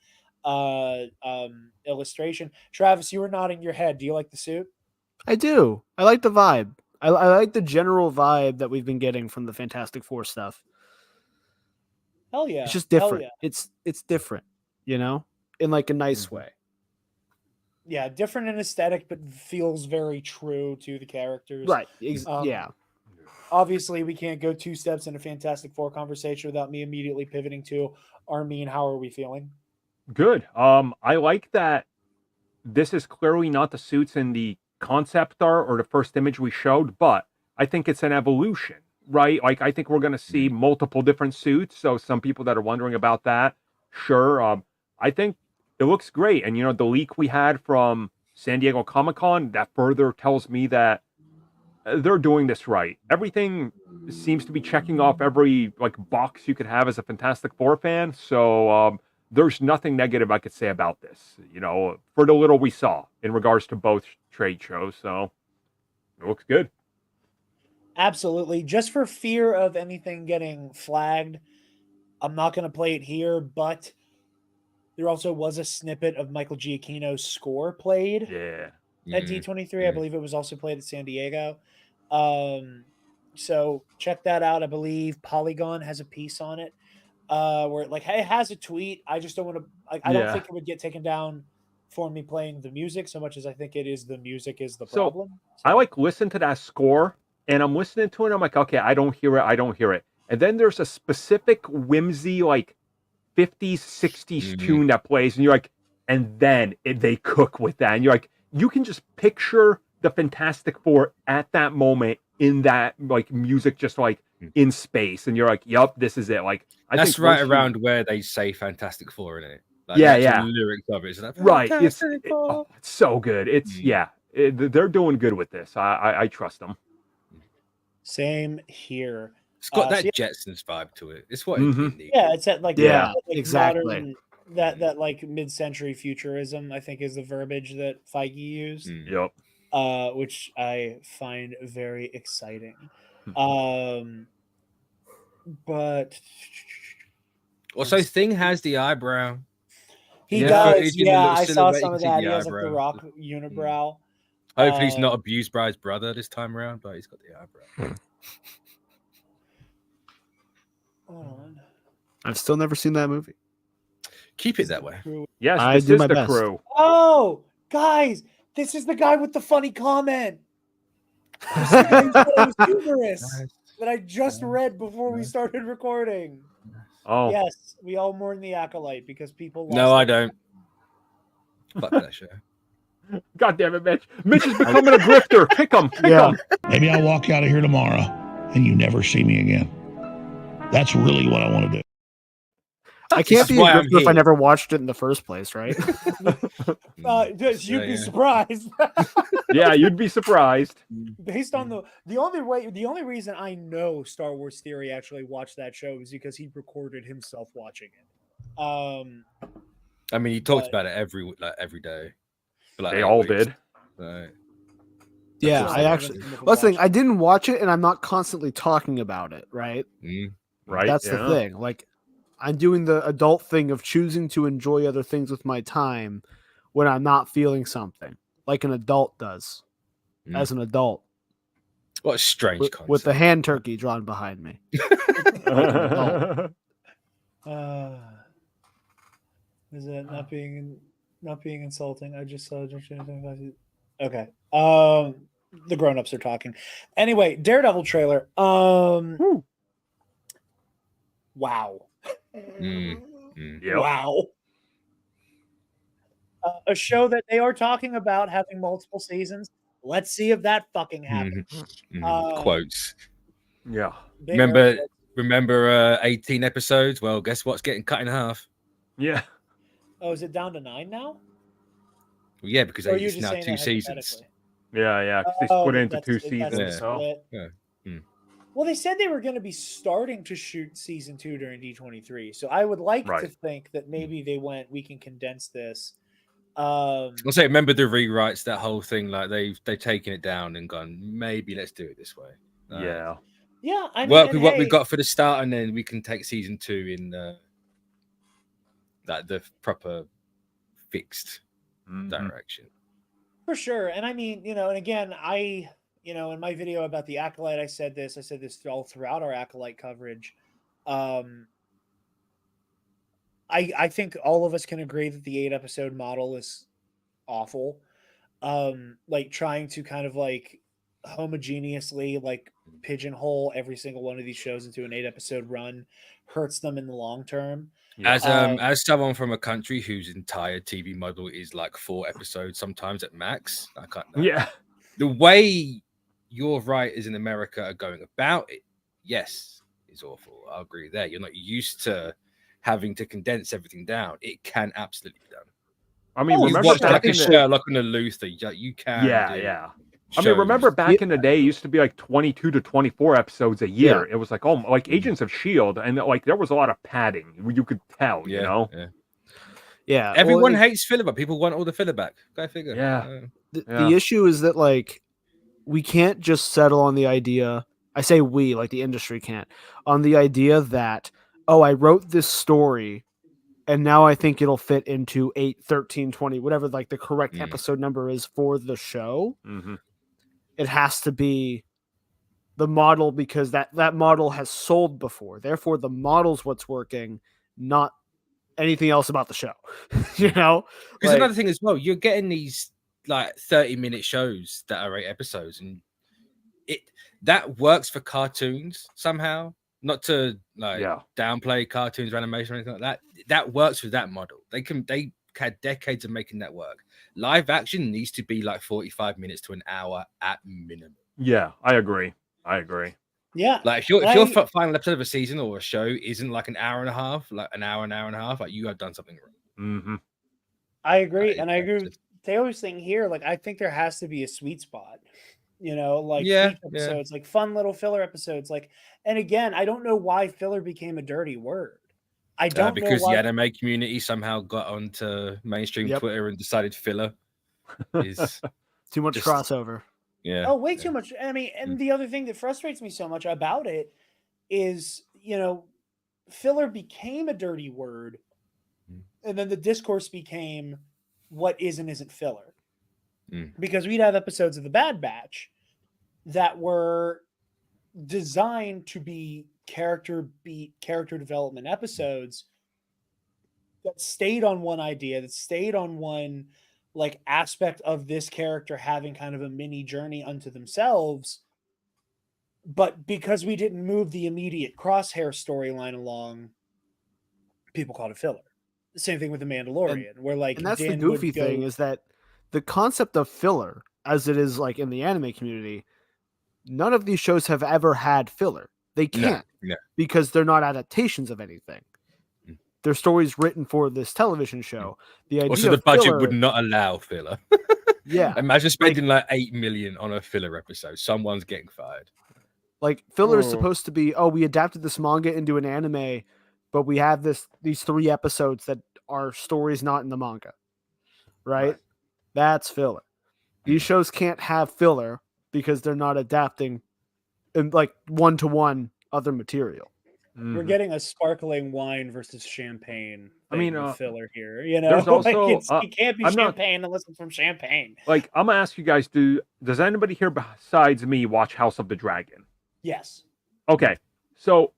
illustration. Travis, you were nodding your head. Do you like the suit? I do. I like the vibe. I like the general vibe that we've been getting from the Fantastic Four stuff. Hell yeah. It's just different. Yeah. It's different, you know, in like a nice way. Yeah, different in aesthetic, but feels very true to the characters. Right. Yeah. Obviously, we can't go two steps in a Fantastic Four conversation without me immediately pivoting to Armin. How are we feeling? Good. I like that this is clearly not the suits in the concept art or the first image we showed, but I think it's an evolution, right? Like, I think we're going to see multiple different suits. So some people that are wondering about that, sure. I think it looks great. And, you know, the leak we had from San Diego Comic-Con, that further tells me that they're doing this right. Everything seems to be checking off every like box you could have as a Fantastic Four fan. So there's nothing negative I could say about this, for the little we saw in regards to both trade shows. So it looks good. Absolutely. Just for fear of anything getting flagged, I'm not going to play it here, but there also was a snippet of Michael Giacchino's score played at D23. I believe it was also played at San Diego. So check that out. I believe Polygon has a piece on it where it has a tweet. I just don't want to, I don't think it would get taken down for me playing the music so much as I think it is the music is the problem. So I listen to that score and I'm listening to it. And I'm like, okay, I don't hear it. And then there's a specific whimsy, 50s, 60s tune that plays. And you're like, and then they cook with that. And you're like, you can just picture the Fantastic Four at that moment in that music, just in space. And you're like, yep, this is it. That's right around where they say Fantastic Four in it. The lyrics of it is right. It's so good. It's they're doing good with this. I trust them. Same here. It's got that Jetsons vibe to it. It's what it needs. Yeah, it's at exactly modern, that mid-century futurism, I think, is the verbiage that Feige used. Yep. Which I find very exciting. But also, Thing has the eyebrow. He does. Yeah, I saw some of that. He has the rock unibrow. Hopefully, he's not abused by his brother this time around, but he's got the eyebrow. Hold on. I've still never seen that movie. Keep it that way. Yes, I this do is my the best. crew. Oh, guys, this is the guy with the funny comment. This is the guy who said it was humorous that I just read before we started recording. Oh, yes, we all mourn the Acolyte because people. No, I don't. Fuck that show. God damn it, Mitch! Mitch is becoming a grifter. Pick him. Maybe I'll walk out of here tomorrow and you never see me again. That's really what I want to do. I can't be a grifter if I never watched it in the first place, right? You'd be surprised. Yeah, you'd be surprised. Based on the only reason I know Star Wars Theory actually watched that show is because he recorded himself watching it. I mean, he talked about it every day. They all did. Right. Yeah, I actually. Well, thing I didn't watch it, and I'm not constantly talking about it. Right. Right. That's the thing. I'm doing the adult thing of choosing to enjoy other things with my time when I'm not feeling something, like an adult does, as an adult. What a strange concept. With the hand turkey drawn behind me. Is it not being insulting? I just saw. Okay. The grown-ups are talking. Anyway, Daredevil trailer. Wow. Yep. Wow. A show that they are talking about having multiple seasons. Let's see if that fucking happens. Quotes. Yeah. Remember 18 episodes? Well, guess what's getting cut in half? Yeah. Oh, is it down to 9 now? Well, yeah, because it's now 2 seasons. Yeah. They split it into 2 seasons. Well, they said they were going to be starting to shoot season 2 during D23. So I would like to think that maybe they went, we can condense this. I'll say, remember the rewrites, that whole thing, they've taken it down and gone, maybe let's do it this way. Yeah. Yeah. I mean, work with what we got for the start, and then we can take season 2 in the proper fixed direction. For sure. And I mean, and again, in my video about the Acolyte, I said this all throughout our Acolyte coverage. I think all of us can agree that the 8-episode model is awful. Trying to kind of homogeneously pigeonhole every single one of these shows into an 8-episode run hurts them in the long term. As someone from a country whose entire TV model is 4 episodes, sometimes at max, I can't. Yeah. The way your writers in America are going about it, yes, is awful. I'll agree there. You're not used to having to condense everything down. It can absolutely be done. I mean, you remember watch back like in a the Sherlock and a Luther. You can. yeah. I mean, remember back in the day, it used to be like 22 to 24 episodes a year. It was like, oh, like Agents of S.H.I.E.L.D., and like there was a lot of padding. You could tell, you know? Yeah. Everyone hates filler, but people want all the filler back. Go figure. Yeah. The issue is that, like, we can't just settle on the idea. I say we, like the industry can't, on the idea that, oh, I wrote this story and now I think it'll fit into 8, 13, 20, whatever like the correct episode number is for the show. Mm-hmm. It has to be the model because that model has sold before. Therefore, the model's what's working, not anything else about the show. You know? Because another thing as well, you're getting these like 30-minute shows that are 8 episodes, and that works for cartoons somehow. Not to downplay cartoons or animation or anything like that. That works with that model. They had decades of making that work. Live action needs to be like 45 minutes to an hour at minimum. Yeah, I agree. Yeah. Like if your final episode of a season or a show isn't like an hour and a half, like an hour and a half, like you have done something wrong. Mm-hmm. I agree. And I agree with Taylor's thing here. Like, I think there has to be a sweet spot. You know, like each episodes, like fun little filler episodes. Like, and again, I don't know why filler became a dirty word. I don't because know why... the anime community somehow got onto mainstream Twitter and decided filler is too much crossover. Yeah. Oh, way too much. I mean, and the other thing that frustrates me so much about it is, you know, filler became a dirty word, and then the discourse became what is and isn't filler. Because we'd have episodes of The Bad Batch that were designed to be character development episodes that stayed on one idea, that stayed on one like aspect of this character having kind of a mini journey unto themselves. But because we didn't move the immediate Crosshair storyline along, people called it filler. The same thing with The Mandalorian, where like, and that's the goofy thing is that the concept of filler, as it is like in the anime community, none of these shows have ever had filler. They can't because they're not adaptations of anything. They're stories written for this television show. The idea also the budget would not allow filler. Imagine spending like 8 million on a filler episode. Someone's getting fired. Like filler is supposed to be, oh, we adapted this manga into an anime, but we have these 3 episodes that are stories not in the manga. Right? That's filler. These shows can't have filler because they're not adapting in like one-to-one other material. We're getting a sparkling wine versus champagne. I mean, filler here. You know, there's also like it can't be champagne unless it's from Champagne. Like, I'm gonna ask you guys: does anybody here besides me watch House of the Dragon? Yes. Okay, so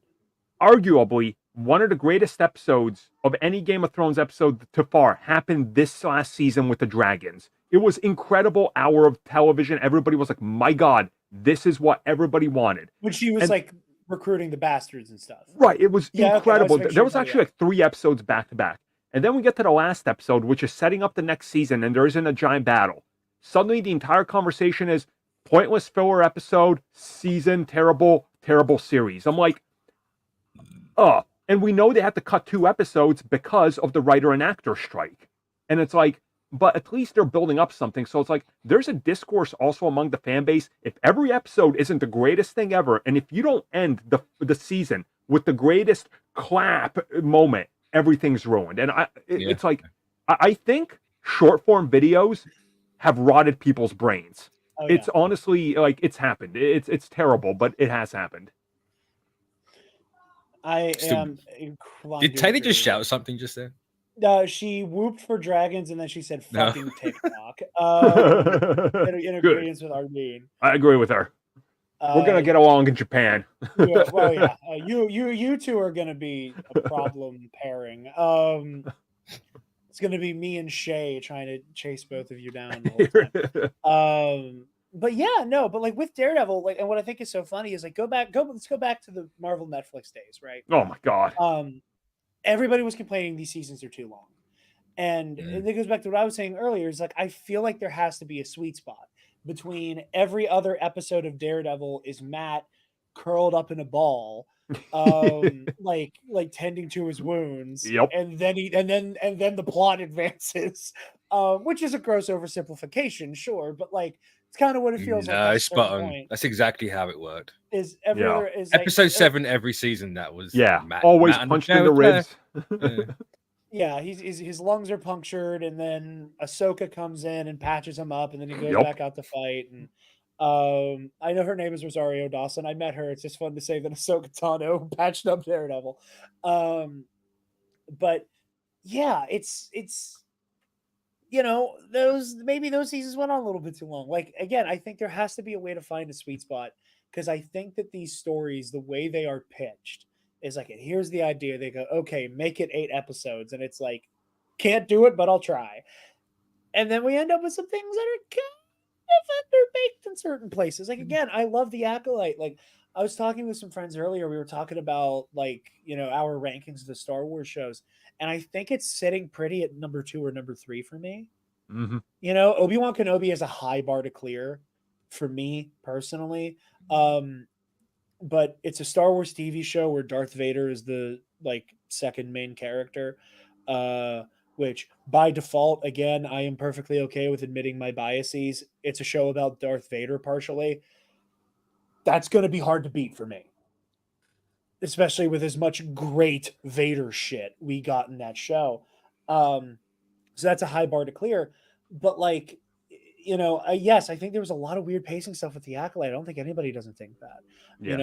arguably one of the greatest episodes of any Game of Thrones episode to far happened this last season with the dragons. It was incredible hour of television. Everybody was like, "My God, this is what everybody wanted." When she was like recruiting the bastards and stuff. Right. It was incredible. Okay, there was actually like 3 episodes back to back. And then we get to the last episode, which is setting up the next season, and there isn't a giant battle. Suddenly the entire conversation is pointless filler episode, season, terrible series. I'm like, and we know they had to cut 2 episodes because of the writer and actor strike. And it's like, but at least they're building up something. So it's like, there's a discourse also among the fan base. If every episode isn't the greatest thing ever, and if you don't end the season with the greatest clap moment, everything's ruined. And it's like, I think short form videos have rotted people's brains. It's honestly like, it's happened. It's terrible, but it has happened. Did Taylor just shout something just then? She whooped for dragons and then she said fucking TikTok. In agreement with Armin. I agree with her. We're gonna get along in Japan. You two are gonna be a problem pairing. It's gonna be me and Shay trying to chase both of you down the whole time. But like with Daredevil, like, and what I think is so funny is like let's go back to the Marvel Netflix days, right? Oh my God. Everybody was complaining these seasons are too long. And it goes back to what I was saying earlier. Is like, I feel like there has to be a sweet spot between every other episode of Daredevil is Matt curled up in a ball, like tending to his wounds. Yep. And then the plot advances, which is a gross oversimplification, sure, but like it's kind of what it feels like. No, spot on. Point. That's exactly how it worked. Is every other is episode like, 7 every season that was always punched in the ribs. Yeah, his lungs are punctured, and then Ahsoka comes in and patches him up, and then he goes back out to fight. And I know her name is Rosario Dawson. I met her. It's just fun to say that Ahsoka Tano patched up Daredevil. But yeah, it's those seasons went on a little bit too long. Like, again, I think there has to be a way to find a sweet spot, because I think that these stories, the way they are pitched, is like, here's the idea. They go, okay, make it 8 episodes. And it's like, can't do it, but I'll try. And then we end up with some things that are kind of underbaked in certain places. Like, again, I love The Acolyte. Like, I was talking with some friends earlier. We were talking about, like, our rankings of the Star Wars shows. And I think it's sitting pretty at number 2 or number 3 for me. Mm-hmm. Obi-Wan Kenobi is a high bar to clear for me personally. But it's a Star Wars TV show where Darth Vader is the second main character, which by default, again, I am perfectly okay with admitting my biases. It's a show about Darth Vader partially. That's going to be hard to beat for me, especially with as much great Vader shit we got in that show. So that's a high bar to clear. But yes, I think there was a lot of weird pacing stuff with The Acolyte. I don't think anybody doesn't think that. Yeah.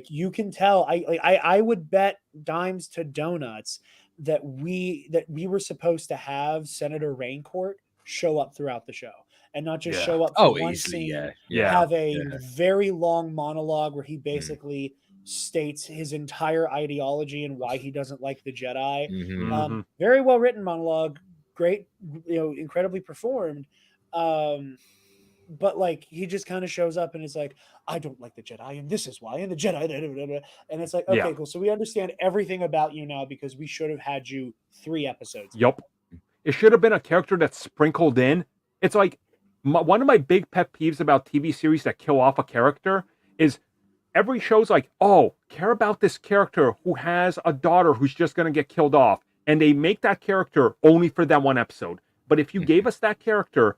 You can tell. I would bet dimes to donuts that we were supposed to have Senator Raincourt show up throughout the show, and not just show up for one scene. Have a very long monologue where he basically states his entire ideology and why he doesn't like the Jedi. Mm-hmm. Very well written monologue, great, incredibly performed. But he just kind of shows up and is like, I don't like the Jedi, and this is why, and the Jedi, and it's like, okay, cool. So we understand everything about you now, because we should have had you 3 episodes. Yep. It should have been a character that's sprinkled in. It's like one of my big pet peeves about TV series that kill off a character is every show's like, oh, care about this character who has a daughter who's just going to get killed off. And they make that character only for that one episode. But if you gave us that character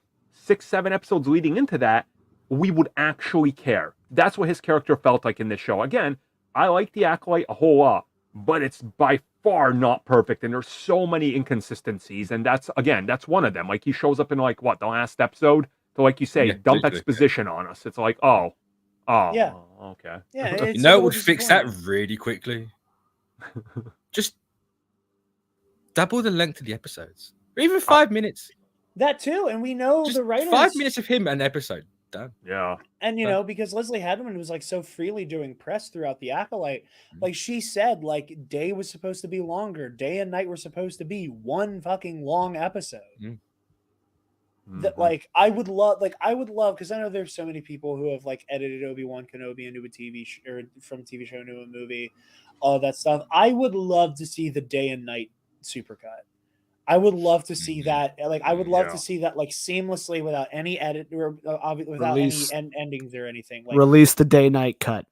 6-7 episodes leading into that, we would actually care. That's what his character felt like in this show. Again, I like The Acolyte a whole lot, but it's by far not perfect, and there's so many inconsistencies, and that's one of them. Like, he shows up in the last episode to, like you say, dump exposition on us. It's like, oh, yeah, okay. Yeah, it would fix that really quickly. Just double the length of the episodes, or even 5 minutes. That too, and we know just the writers. 5 minutes of him an episode done. Yeah, and because Leslie Hadman was so freely doing press throughout The Acolyte, she said day was supposed to be longer, day and night were supposed to be one fucking long episode. That I would love, because I know there's so many people who have edited Obi-Wan Kenobi into a TV or from a TV show into a movie, all that stuff. I would love to see the day and night supercut. I would love to see that. I would love to see that seamlessly without any edit or without any endings or anything. Release the day-night cut.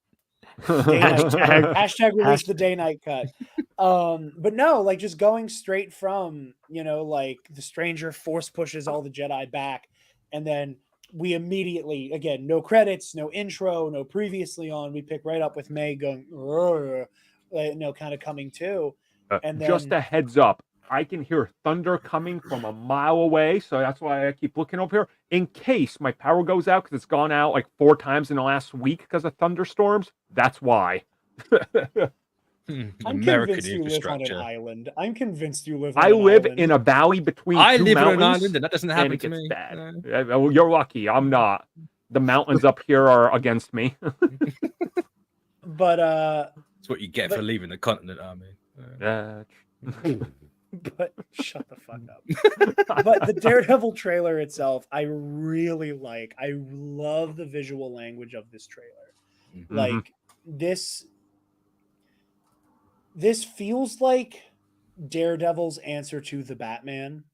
Hashtag release the day-night cut. But no, just going straight from the stranger force pushes all the Jedi back, and then we immediately, again, no credits, no intro, no previously on. We pick right up with May going, kind of coming to. And then, just a heads up. I can hear thunder coming from a mile away, so that's why I keep looking over here. In case my power goes out, because it's gone out 4 times in the last week because of thunderstorms, that's why. I'm convinced you live on an island. I'm convinced you live on an island. I live in a valley between two mountains. I live on an island, and that doesn't happen to me. Bad. Well, you're lucky. I'm not. The mountains up here are against me. But that's what you get for leaving the continent, Armin. But shut the fuck up. But the Daredevil trailer itself, I really like. I love the visual language of this trailer. This feels like Daredevil's answer to the Batman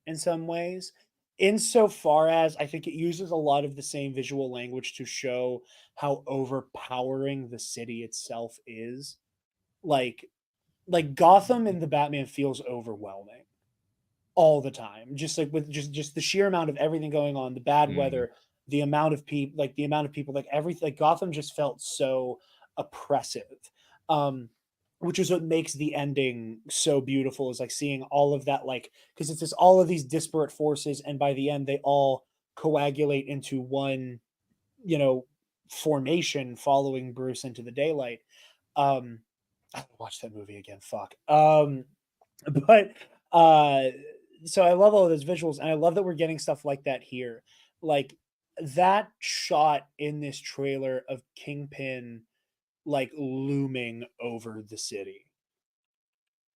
in some ways. insofar as I think it uses a lot of the same visual language to show how overpowering the city itself is. Like Gotham in the Batman feels overwhelming all the time. Just like with just the sheer amount of everything going on, the bad weather, the amount of people, like everything, like Gotham just felt so oppressive. Which is what makes the ending so beautiful, is like seeing all of that, like, because it's just all of these disparate forces, and by the end they all coagulate into one, formation following Bruce into the daylight. I have to watch that movie again. Fuck. But so I love all of those visuals, and I love that we're getting stuff like that here. Like that shot in this trailer of Kingpin like looming over the city,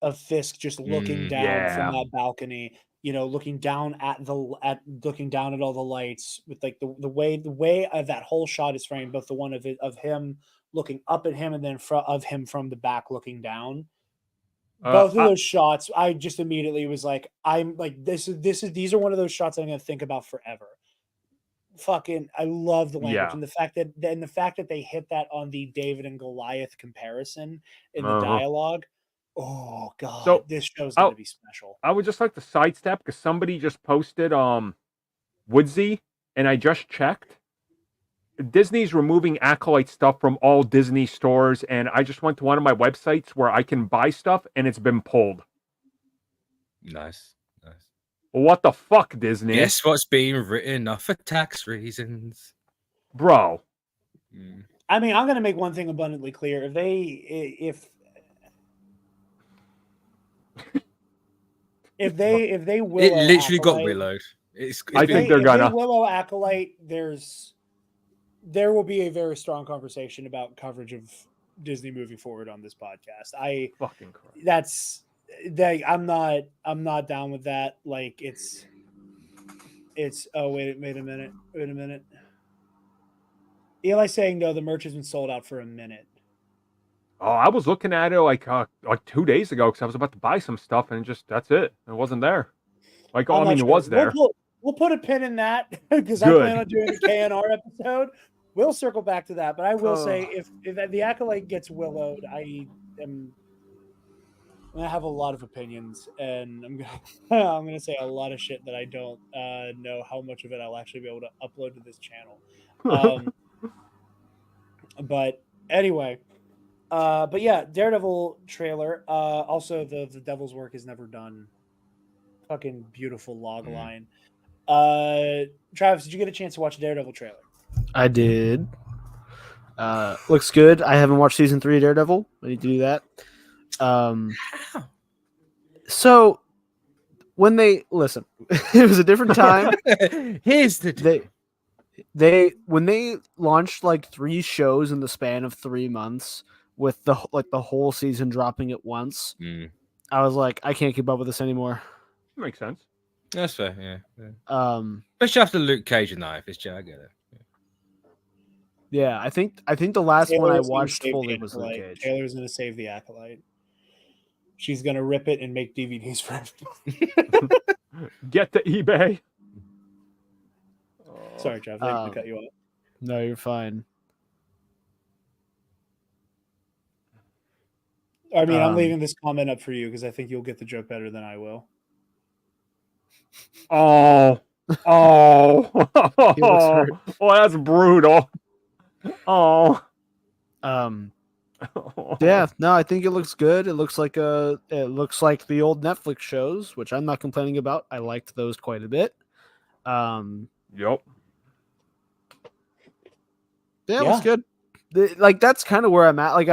of Fisk just looking down from that balcony, looking down at all the lights, with like the way of that whole shot is framed, both the one of him looking up at him and then of him from the back looking down. Both of those shots, I just immediately was like, I'm like, these are one of those shots I'm going to think about forever. Fucking, I love the language, and the fact that they hit that on the David and Goliath comparison in the dialogue. Oh god, so this show's gonna be special. I would just like to sidestep because somebody just posted Woodsy, and I just checked. Disney's removing Acolyte stuff from all Disney stores, and I just went to one of my websites where I can buy stuff, and it's been pulled. Nice. What the fuck, Disney? Guess what's being written off for tax reasons, bro. I mean, I'm gonna make one thing abundantly clear: if they will, it literally got Willowed. I think they're gonna. If they Willow Acolyte, there will be a very strong conversation about coverage of Disney moving forward on this podcast. Fucking Christ. That's. I'm not down with that. Like it's oh wait a minute. Eli's saying no, the merch has been sold out for a minute. Oh, I was looking at it like 2 days ago because I was about to buy some stuff, and that's it. It wasn't there. Like, it was there. We'll put a pin in that because I plan on doing a KNR episode. We'll circle back to that, but I will say if the Acolyte gets Willowed, I'm gonna have a lot of opinions, and I'm gonna say a lot of shit that I don't know how much of it I'll actually be able to upload to this channel. But anyway, but yeah, Daredevil trailer. Also, the Devil's Work is never done. Fucking beautiful log line. Travis, did you get a chance to watch the Daredevil trailer? I did. Looks good. I haven't watched season 3 of Daredevil. I need to do that. So when they listen, it was a different time. Here's the when they launched like 3 shows in the span of 3 months with the whole season dropping at once. I was like, I can't keep up with this anymore. Makes sense. That's fair, yeah. Especially after Luke Cage and Knife, I get it. Yeah, I think the last one I watched fully was Luke Cage. Taylor's gonna save the Acolyte. She's gonna rip it and make DVDs for everybody. Get to eBay. Sorry, Jeff. I didn't cut you off. No, you're fine. I mean, I'm leaving this comment up for you because I think you'll get the joke better than I will. Oh, that's brutal. Oh. Yeah, no, I think it looks good. It looks like the old Netflix shows, which I'm not complaining about. I liked those quite a bit. Yep. Yeah, it looks good. That's kind of where I'm at. Like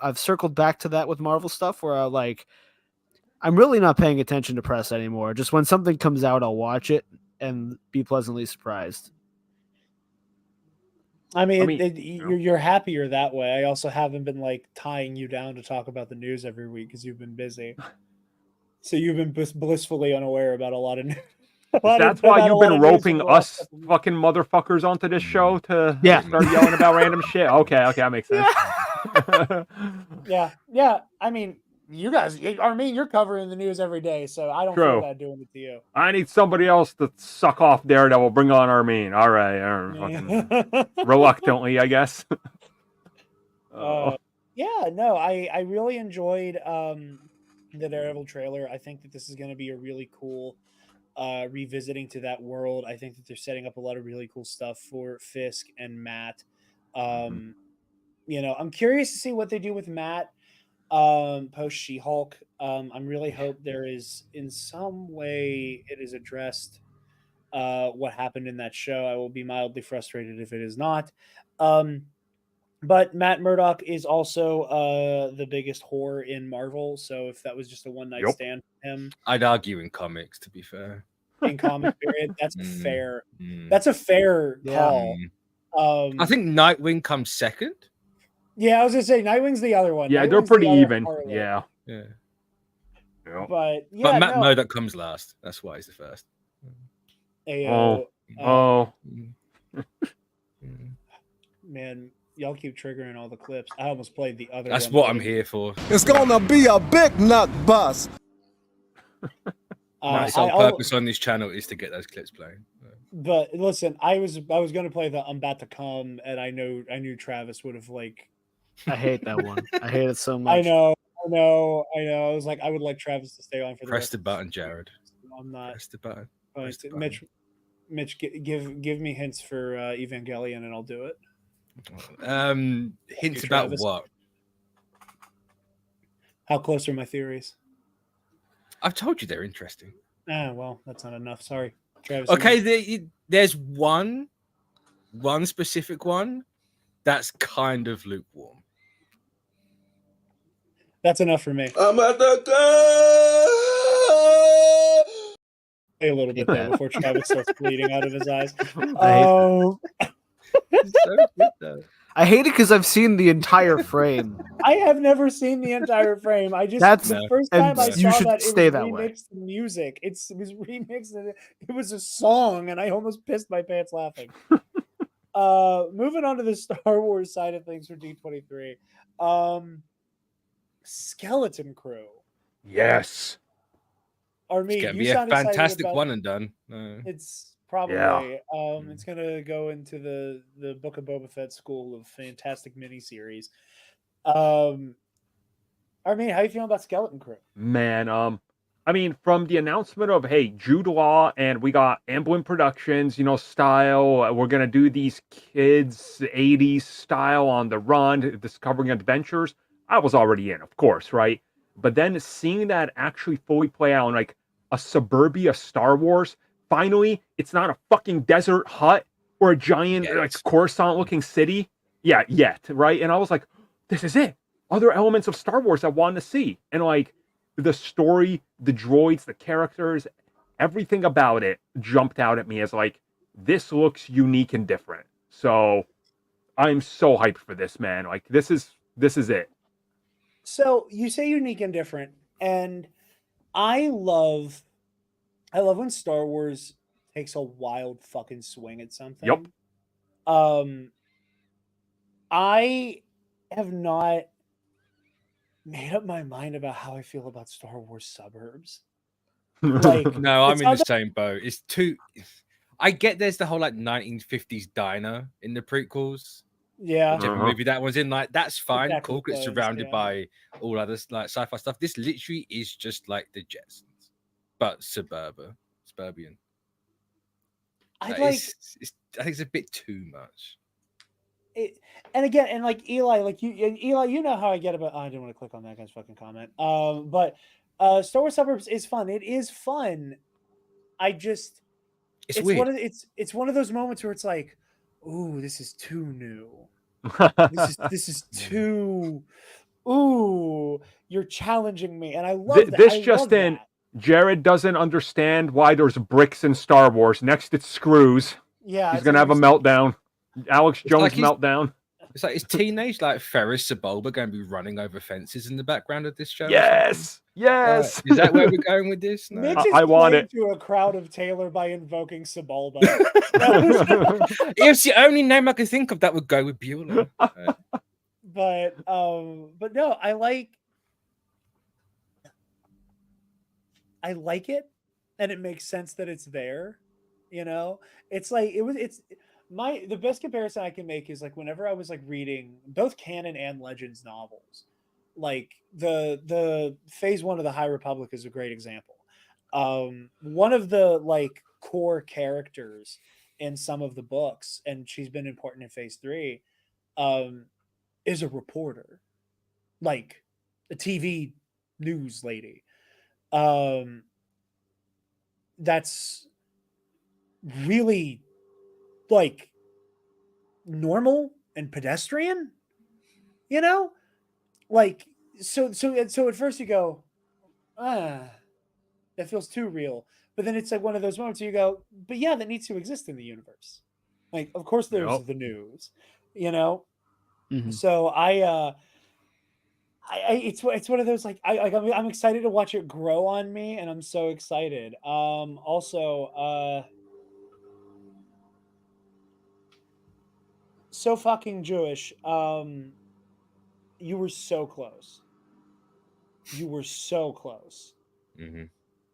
I've circled back to that with Marvel stuff where I'm really not paying attention to press anymore. Just when something comes out, I'll watch it and be pleasantly surprised. You're happier that way. I also haven't been tying you down to talk about the news every week because you've been busy. So you've been blissfully unaware about a lot of news. That's why you've been roping us fucking motherfuckers onto this show to start yelling about random shit. Okay, that makes sense. Yeah. I mean, You guys, Armin, you're covering the news every day, so I don't feel bad doing it to you. I need somebody else to suck off Daredevil. Bring on Armin. All right. Reluctantly, I guess. Yeah, no, I really enjoyed the Daredevil trailer. I think that this is going to be a really cool revisiting to that world. I think that they're setting up a lot of really cool stuff for Fisk and Matt. You know, I'm curious to see what they do with Matt post She-Hulk. I'm really hope there is in some way it is addressed what happened in that show. I will be mildly frustrated if it is not. But Matt Murdock is also the biggest whore in Marvel. So if that was just a one night stand for him, I'd argue in comics. To be fair, in comic period, that's fair. That's a fair call. I think Nightwing comes second. Yeah, I was gonna say Nightwing's the other one. Yeah, they're pretty even. Yeah. But Matt Murdock comes last. That's why he's the first. Man, y'all keep triggering all the clips. I almost played the other. That's what I'm here for. It's gonna be a big nut bust. My sole purpose on this channel is to get those clips playing. But listen, I was gonna play the I'm about to come, and I knew Travis would have like. I hate that one. I hate it so much. I know. I was like, I would like Travis to stay on for the Press the button, Jared. I'm not. Press the button. Mitch, give me hints for Evangelion, and I'll do it. Hints about what? How close are my theories? I've told you they're interesting. Well, that's not enough. Sorry, Travis. Okay, there's one specific one that's kind of lukewarm. That's enough for me. I'm at the A little bit there before Travis starts bleeding out of his eyes. I hate it because I've seen the entire frame. I have never seen the entire frame. The first time I saw that, it was remixed music. It was remixed. And it was a song, and I almost pissed my pants laughing. Moving on to the Star Wars side of things for D23. Skeleton Crew. Yes. It's gonna be a fantastic one and done. It's probably it's gonna go into the Book of Boba Fett school of fantastic miniseries. Armin, how you feeling about Skeleton Crew? Man, I mean, from the announcement of Jude Law and we got Amblin Productions, style. We're gonna do these kids 80s style on the run, discovering adventures. I was already in, of course, right? But then seeing that actually fully play out in like a suburbia Star Wars, finally, it's not a fucking desert hut or a giant Coruscant-looking city. Yeah, yet, right? And I was like, this is it. Other elements of Star Wars I wanted to see. And like the story, the droids, the characters, everything about it jumped out at me as like, this looks unique and different. So I'm so hyped for this, man. Like this is it. So you say unique and different, and I love when Star Wars takes a wild fucking swing at something. Yep. I have not made up my mind about how I feel about Star Wars Suburbs. Like, no, I'm in the same boat. It's too. I get there's the whole like 1950s diner in the prequels. Yeah, whichever movie that was in, like that's fine, cool. It's surrounded by all other like sci-fi stuff. This literally is just like the Jetsons, but suburban. I think it's a bit too much. And again, and like Eli, you know how I get about. I didn't want to click on that guy's fucking comment. But Star Wars Suburbs is fun. It is fun. It's weird. It's one of those moments where it's like, ooh, this is too new. This is too. Ooh, you're challenging me, and I love that. Jared doesn't understand why there's bricks in Star Wars. Next, it's screws. Yeah, he's gonna have a meltdown. Alex Jones meltdown. It's like, is teenage like Ferris Sebulba going to be running over fences in the background of this show? Yes. Is that where we're going with this? No. Mitch is I want it to a crowd of Taylor by invoking Sebulba. It's the only name I could think of that would go with Bueller. But no, I like I like it, and it makes sense that it's there. You know, it's like it's the best comparison I can make is like whenever I was like reading both canon and Legends novels, like the phase 1 of the High Republic is a great example. One of the like core characters in some of the books, and she's been important in phase 3, is a reporter, like a TV news lady. That's really like normal and pedestrian, you know? Like so at first you go, that feels too real. But then it's like one of those moments where you go, but yeah, that needs to exist in the universe. Like, of course there's the news, you know? Mm-hmm. So it's one of those like I'm excited to watch it grow on me, and I'm so excited. Also, so fucking Jewish. You were so close. You were so close. Mm-hmm.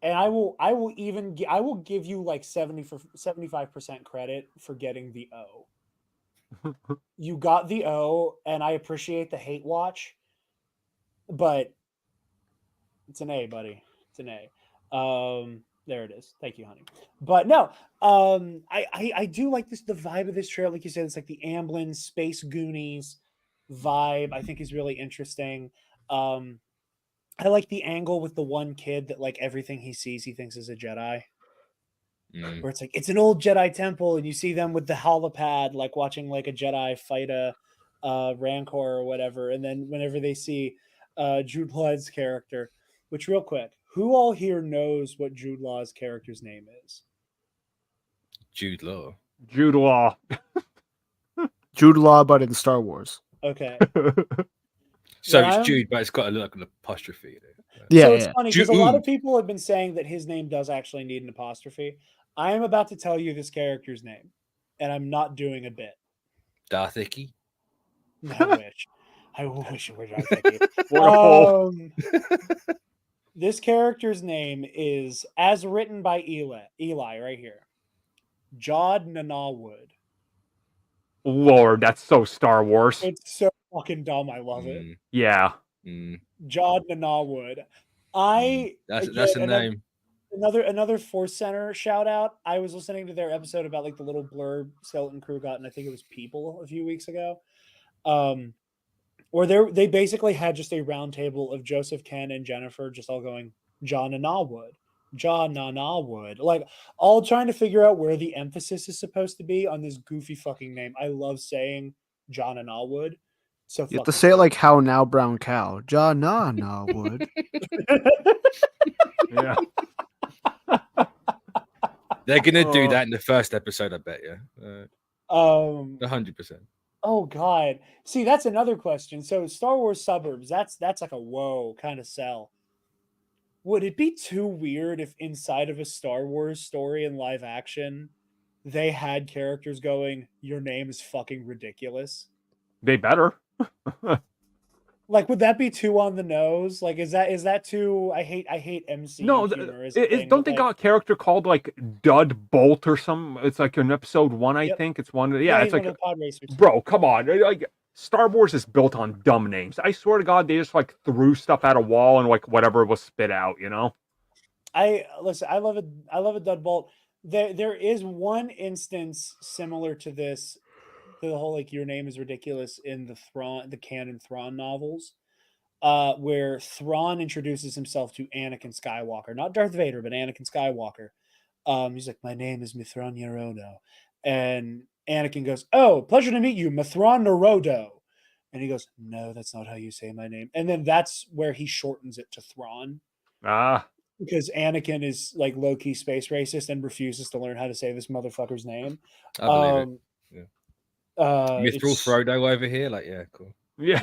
And I will give you like 75% credit for getting the O. You got the O, and I appreciate the hate watch, but it's an A, buddy. It's an A. There it is. Thank you, honey. But no, I do like the vibe of this trailer. Like you said, it's like the Amblin Space Goonies vibe. I think is really interesting. I like the angle with the one kid that like everything he sees he thinks is a Jedi. Where it's like it's an old Jedi temple, and you see them with the holopad, like watching like a Jedi fight a Rancor or whatever. And then whenever they see Jude Law's character, which real quick, who all here knows what Jude Law's character's name is? Jude Law. Jude Law. Jude Law, but in Star Wars. Okay. So it's Jude, but it's got a look an apostrophe in it. Yeah, so it's funny because a lot of people have been saying that his name does actually need an apostrophe. I am about to tell you this character's name, and I'm not doing a bit. Darth Icky? I wish. I wish it were Darth Icky. This character's name is, as written by Eli right here, Jod Nanawood. Lord, that's so Star Wars. It's so fucking dumb. I love it. Yeah. Jod Nanawood. That's a name. Another Force Center shout out. I was listening to their episode about like the little blurb Skeleton Crew got, and I think it was People a few weeks ago. Or they basically had just a round table of Joseph, Ken, and Jennifer just all going John Nanawood, like all trying to figure out where the emphasis is supposed to be on this goofy fucking name. I love saying John Nanawood. So you have to say it like How Now Brown Cow. John Nanawood. Yeah. They're gonna do that in the first episode, I bet you. 100%. Oh God. See, that's another question. So Star Wars Suburbs, that's like a whoa kind of sell. Would it be too weird if inside of a Star Wars story in live action, they had characters going, "Your name is fucking ridiculous"? They better. Like, would that be too on the nose? Like, is that too? I hate MC. No, don't they got a character called like Dud Bolt or something? It's like in episode 1, I think it's one. Yeah, it's like pod racers. Bro, come on! Like Star Wars is built on dumb names. I swear to God, they just like threw stuff at a wall and like whatever was spit out. You know. I love a Dud Bolt. There is one instance similar to this. The whole like your name is ridiculous in the canon Thrawn novels, where Thrawn introduces himself to Anakin Skywalker, not Darth Vader, but Anakin Skywalker. He's like, "My name is Mithron Yarono," and Anakin goes, "Oh, pleasure to meet you, Mithron Narodo," and he goes, "No, that's not how you say my name." And then that's where he shortens it to Thrawn. Because Anakin is like low-key space racist and refuses to learn how to say this motherfucker's name. I believe it. Mithril Frodo over here, like, yeah, cool. Yeah.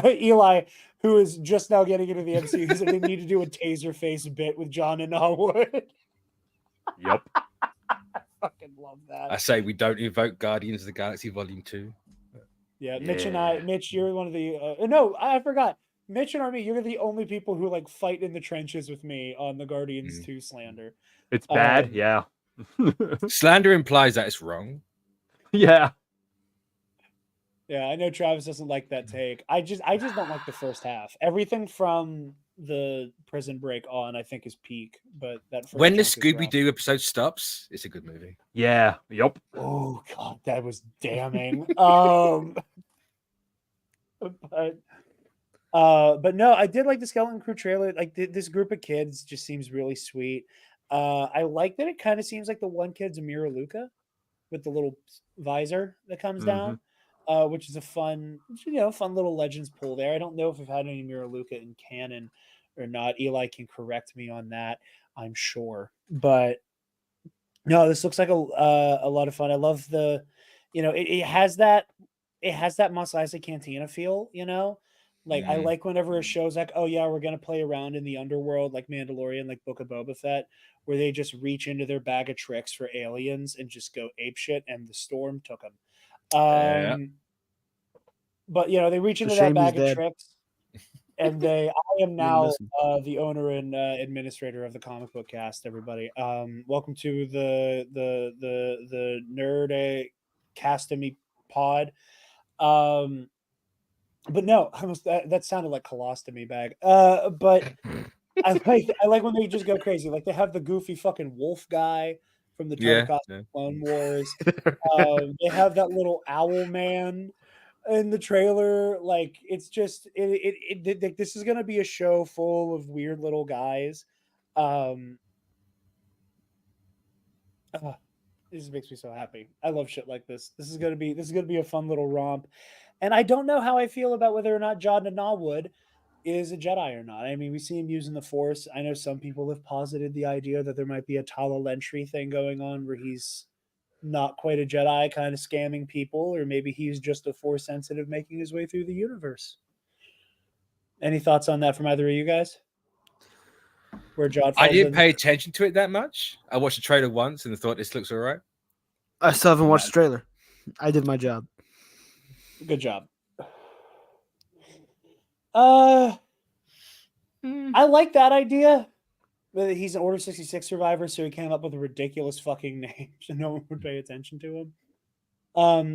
Eli, who is just now getting into the MCU, said they need to do a taser face bit with John and Norwood. Yep. I fucking love that. I say we don't evoke Guardians of the Galaxy Volume 2. Yeah, Mitch and Mitch, you're one of the. No, I forgot. Mitch and Armin, you're the only people who like fight in the trenches with me on the Guardians 2 slander. It's bad, yeah. Slander implies that it's wrong. Yeah. Yeah, I know Travis doesn't like that take. I just don't like the first half. Everything from the prison break on, I think, is peak. But that first when the chunk is rough. Scooby-Doo episode stops, it's a good movie. Yeah. Yep. Oh god, that was damning. But no, I did like the Skeleton Crew trailer. Like this group of kids just seems really sweet. I like that it kind of seems like the one kid's a Mira Luca with the little visor that comes down, which is a fun little Legends pull there. I don't know if we've had any Mira Luca in canon or not. Eli can correct me on that, I'm sure. But no, this looks like a lot of fun. I love the, it has that Mos Eisley Cantina feel, Like I like whenever a show's like, oh yeah, we're gonna play around in the underworld like Mandalorian, like Book of Boba Fett, where they just reach into their bag of tricks for aliens and just go apeshit, and the storm took them. But they reach into that bag of tricks, and I am now the owner and administrator of the ComicBookCast. Everybody, welcome to the Nerd Castamy pod. But no, that sounded like colostomy bag. But I like when they just go crazy. Like they have the goofy fucking wolf guy from the Clone Wars. They have that little owl man in the trailer. Like it's just this is gonna be a show full of weird little guys. It just makes me so happy. I love shit like this. This is gonna be a fun little romp. And I don't know how I feel about whether or not Jodna Nawwood is a Jedi or not. I mean, we see him using the Force. I know some people have posited the idea that there might be a Tala Lentry thing going on where he's not quite a Jedi, kind of scamming people, or maybe he's just a Force sensitive making his way through the universe. Any thoughts on that from either of you guys? Where Jod I didn't pay attention to it that much. I watched the trailer once and thought this looks all right. I still haven't watched the trailer. I did my job. Good job. I like that idea. He's an Order 66 survivor, so he came up with a ridiculous fucking name so no one would pay attention to him.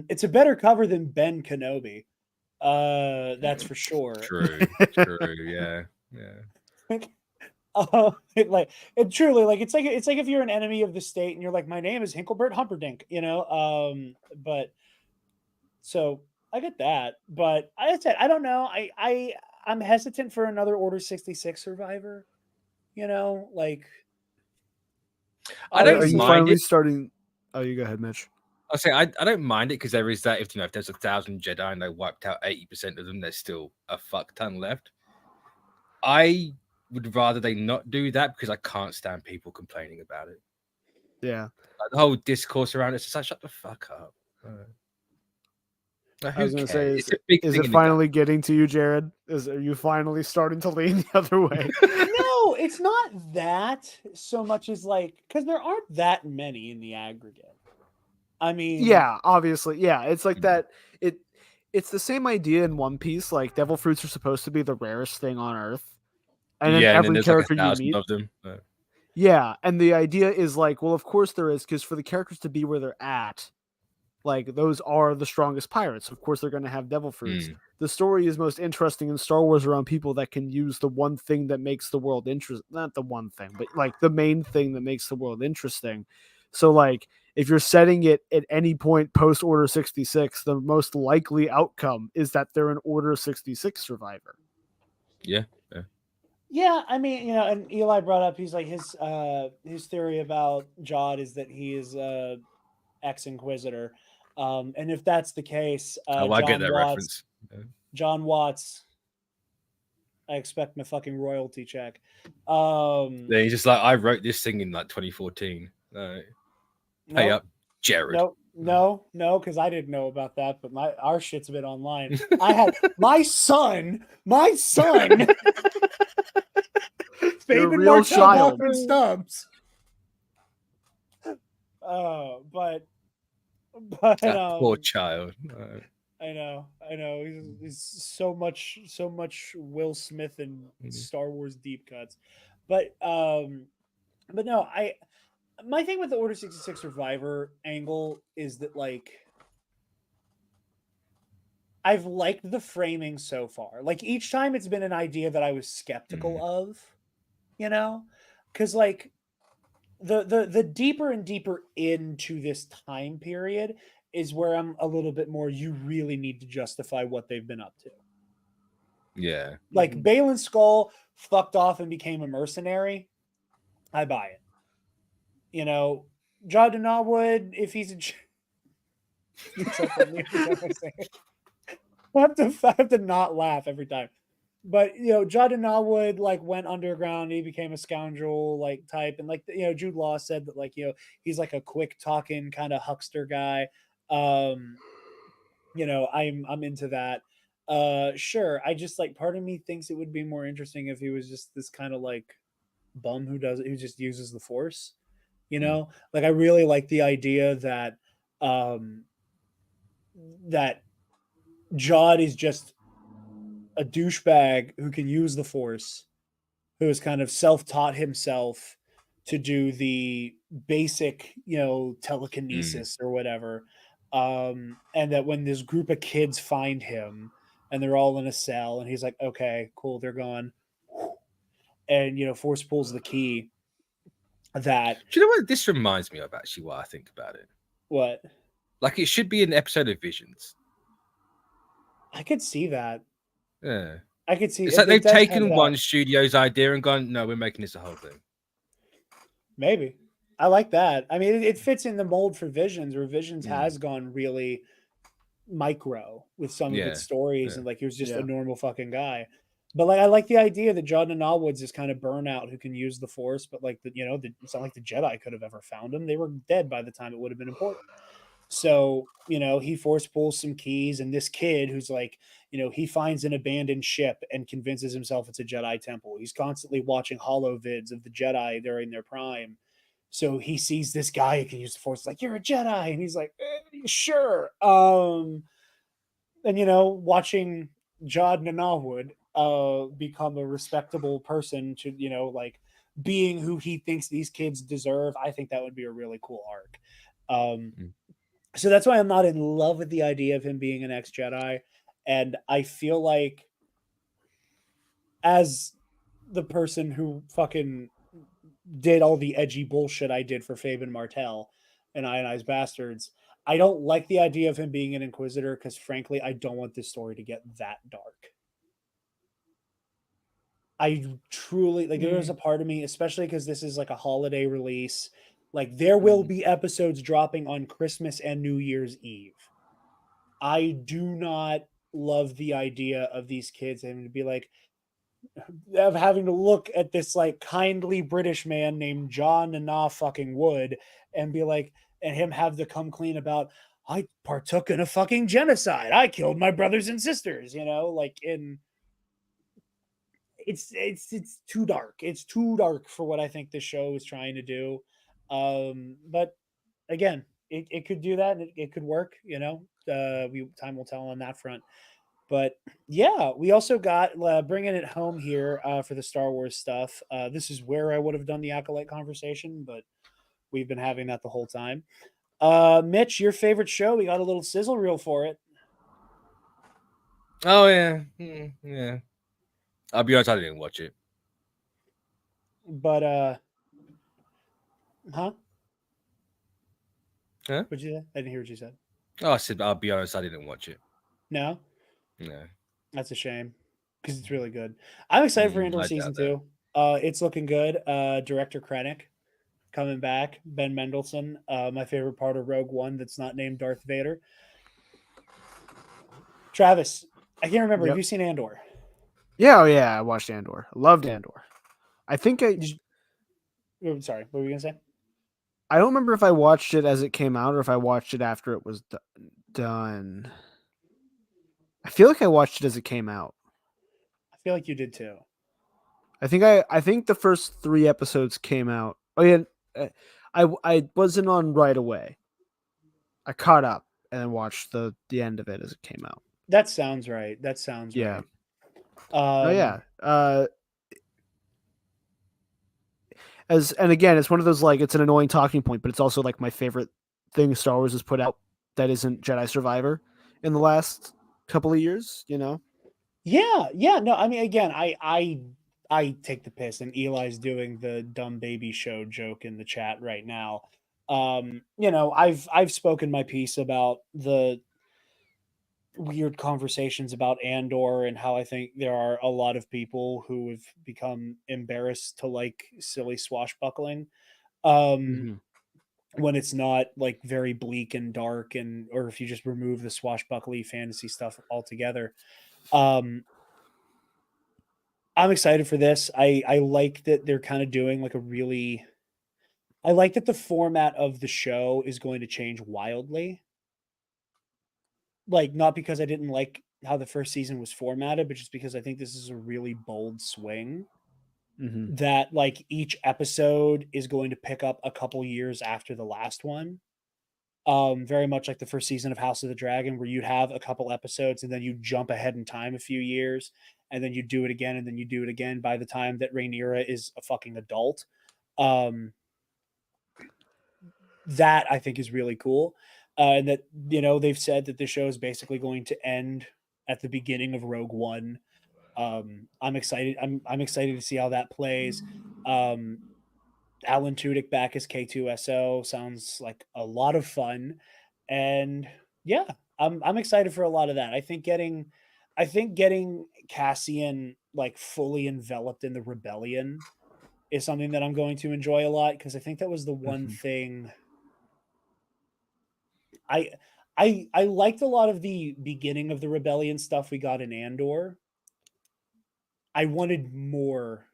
It's a better cover than Ben Kenobi. That's for sure. True, yeah. It's like if you're an enemy of the state and you're like, my name is Hinkelbert Humperdinck, but so I get that, but I said I don't know. I'm hesitant for another Order 66 survivor. I don't mind it. Starting. Oh, you go ahead, Mitch. I'll say I don't mind it because there is that if there's 1,000 Jedi and they wiped out 80% of them, there's still a fuck ton left. I would rather they not do that because I can't stand people complaining about it. Yeah, the whole discourse around it's just like shut the fuck up. I was going to say, is it finally getting to you, Jared? Are you finally starting to lean the other way? No, it's not that so much as because there aren't that many in the aggregate. I mean, yeah, obviously, yeah, it's like that. It's the same idea in One Piece. Like devil fruits are supposed to be the rarest thing on Earth, and then every character you meet of them. Yeah, and the idea is well, of course there is, because for the characters to be where they're at. Those are the strongest pirates. Of course, they're going to have devil fruits. The story is most interesting in Star Wars around people that can use the one thing that makes the world interesting. Not the one thing, but the main thing that makes the world interesting. So, if you're setting it at any point post Order 66, the most likely outcome is that they're an Order 66 survivor. Yeah. Yeah, I mean, and Eli brought up, he's like, his theory about Jod is that he is ex-Inquisitor. And if that's the case, I get that reference. John Watts, I expect my fucking royalty check. He's just I wrote this thing in 2014. Pay up, Jared. No, because I didn't know about that, but our shit's been online. I had my son, Fabian real child. Stubbs. But that poor child. I know. He's so much Will Smith and Star Wars deep cuts, but no, my thing with the Order 66 Survivor angle is that like I've liked the framing so far. Like each time it's been an idea that I was skeptical of, you know, because like the deeper and deeper into this time period is where I'm a little bit more. You really need to justify what they've been up to. Yeah, like Balin Skull fucked off and became a mercenary. I buy it. You know, Jordan Norwood, if he's a I have to not laugh every time. But you know, Jordan Norwood like went underground. He became a scoundrel like type, and like you know, Jude Law said that like you know he's like a quick talking kind of huckster guy. You know, I'm into that. Sure. I just like part of me thinks it would be more interesting if he was just this kind of like bum who just uses the force. You know, like I really like the idea that that Jod is just a douchebag who can use the force, who has kind of self-taught himself to do the basic, you know, telekinesis or whatever. And that when this group of kids find him and they're all in a cell and he's like, okay, cool, they're gone. And, you know, force pulls the key that. Do you know what this reminds me of actually, what I think about it? What? Like it should be an episode of Visions. I could see that. Yeah. I could see it's like they've taken one studio's idea and gone, no, we're making this a whole thing. Maybe. I like that. I mean, it fits in the mold for Visions, where Visions has gone really micro with some of its stories, and like he was just a normal fucking guy. But like I like the idea that Jordan Norwood's is kind of burnout who can use the force, but like you know, it's not like the Jedi could have ever found him. They were dead by the time it would have been important. So, you know, he force pulls some keys, and this kid who's like, you know, he finds an abandoned ship and convinces himself it's a Jedi temple. He's constantly watching holo vids of the Jedi during their prime. So he sees this guy who can use the force, like, you're a Jedi. And he's like, sure. And, you know, watching Jod Norwood become a respectable person to, you know, like being who he thinks these kids deserve, I think that would be a really cool arc. So that's why I'm not in love with the idea of him being an ex-Jedi. And I feel like as the person who fucking did all the edgy bullshit I did for Fabian Martel and Ionized Bastards, I don't like the idea of him being an Inquisitor because, frankly, I don't want this story to get that dark. I truly, like, there was a part of me, especially because this is like a holiday release, like, there will be episodes dropping on Christmas and New Year's Eve. I do not love the idea of these kids having to be like, of having to look at this like kindly British man named John Na fucking Wood and be like, and him have to come clean about, I partook in a fucking genocide. I killed my brothers and sisters, you know, like it's too dark. It's too dark for what I think this show is trying to do. But again, it could do that and it could work, you know. Time will tell on that front. But yeah, we also got bringing it home here for the Star Wars stuff. This is where I would have done the Acolyte conversation, but we've been having that the whole time. Mitch, your favorite show? We got a little sizzle reel for it. Oh yeah, yeah. I'll be honest, I didn't watch it. But Huh? What'd you say? I didn't hear what you said. Oh, I said I'll be honest, I didn't watch it. No. No. That's a shame because it's really good. I'm excited for Andor season 2. It's looking good. Director Krennic coming back. Ben Mendelsohn. My favorite part of Rogue One that's not named Darth Vader. Travis, I can't remember. Have you seen Andor? Yeah, I watched Andor. I loved Andor. I think sorry, what were you gonna say? I don't remember if I watched it as it came out or if I watched it after it was done. I feel like I watched it as it came out. I feel like you did too. I think the first 3 episodes came out. Oh yeah, I wasn't on right away. I caught up and then watched the end of it as it came out. That sounds right. Yeah. Right. Oh yeah. And again, it's one of those, like, it's an annoying talking point, but it's also like my favorite thing Star Wars has put out that isn't Jedi Survivor in the last couple of years. Yeah. No, I mean, again, I take the piss, and Eli's doing the dumb baby show joke in the chat right now. I've spoken my piece about the weird conversations about Andor and how I think there are a lot of people who have become embarrassed to like silly swashbuckling. Um, when it's not like very bleak and dark, and or if you just remove the swashbuckly fantasy stuff altogether. I'm excited for this. I like that they're kind of doing like I like that the format of the show is going to change wildly. Like, not because I didn't like how the first season was formatted, but just because I think this is a really bold swing. That like each episode is going to pick up a couple years after the last one. Very much like the first season of House of the Dragon, where you'd have a couple episodes and then you jump ahead in time a few years, and then you do it again, and then you do it again by the time that Rhaenyra is a fucking adult. That I think is really cool. And that, they've said that the show is basically going to end at the beginning of Rogue One. I'm excited. I'm excited to see how that plays. Alan Tudyk back as K2SO sounds like a lot of fun, and yeah, I'm excited for a lot of that. I think getting Cassian like fully enveloped in the rebellion is something that I'm going to enjoy a lot, because I think that was the one thing I liked a lot of the beginning of the rebellion stuff we got in Andor. I wanted more.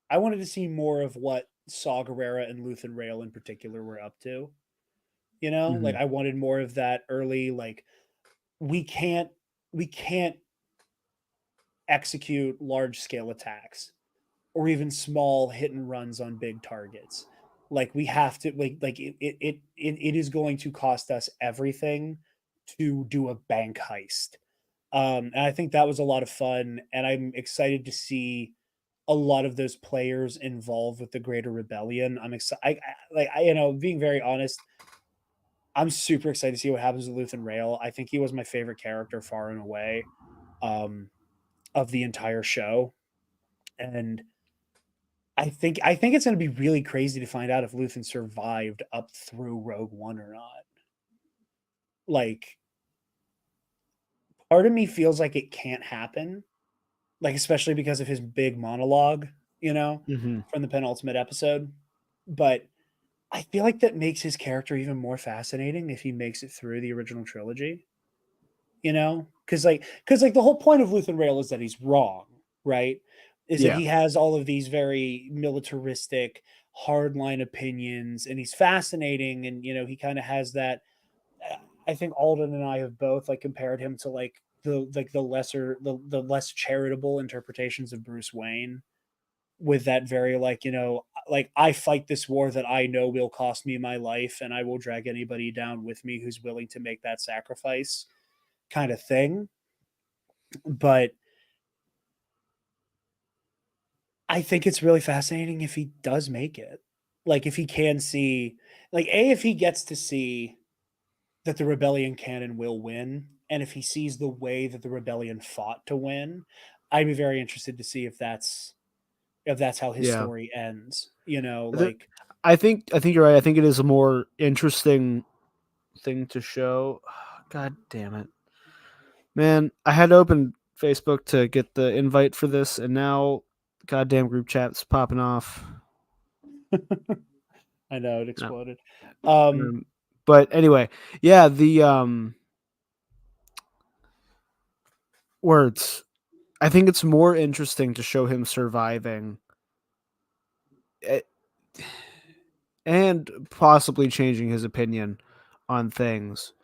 I wanted to see more of what Saw Gerrera and Luthen Rail in particular were up to. Like I wanted more of that early, like, we can't execute large scale attacks or even small hit and runs on big targets. Like, we have to, like it is going to cost us everything to do a bank heist. And I think that was a lot of fun, and I'm excited to see a lot of those players involved with the Greater Rebellion. I'm excited. Being very honest, I'm super excited to see what happens with Luthen Rail. I think he was my favorite character far and away, of the entire show, and I think it's going to be really crazy to find out if Luthen survived up through Rogue One or not. Like, part of me feels like it can't happen, like, especially because of his big monologue, from the penultimate episode. But I feel like that makes his character even more fascinating if he makes it through the original trilogy. Because the whole point of Luthen Rail is that he's wrong, right? Is that he has all of these very militaristic, hardline opinions, and he's fascinating, and he kind of has that. I think Alden and I have both like compared him to like the less charitable interpretations of Bruce Wayne, with that very like, like, I fight this war that I know will cost me my life, and I will drag anybody down with me who's willing to make that sacrifice, kind of thing. But I think it's really fascinating if he does make it. Like, if he can see, like, if he gets to see that the rebellion can and will win, and if he sees the way that the rebellion fought to win, I'd be very interested to see if that's how his story ends. Like, I think you're right. I think it is a more interesting thing to show. God damn it, man! I had to open Facebook to get the invite for this, and now goddamn group chat's popping off. I know it exploded. But anyway, yeah, the words. I think it's more interesting to show him surviving and possibly changing his opinion on things,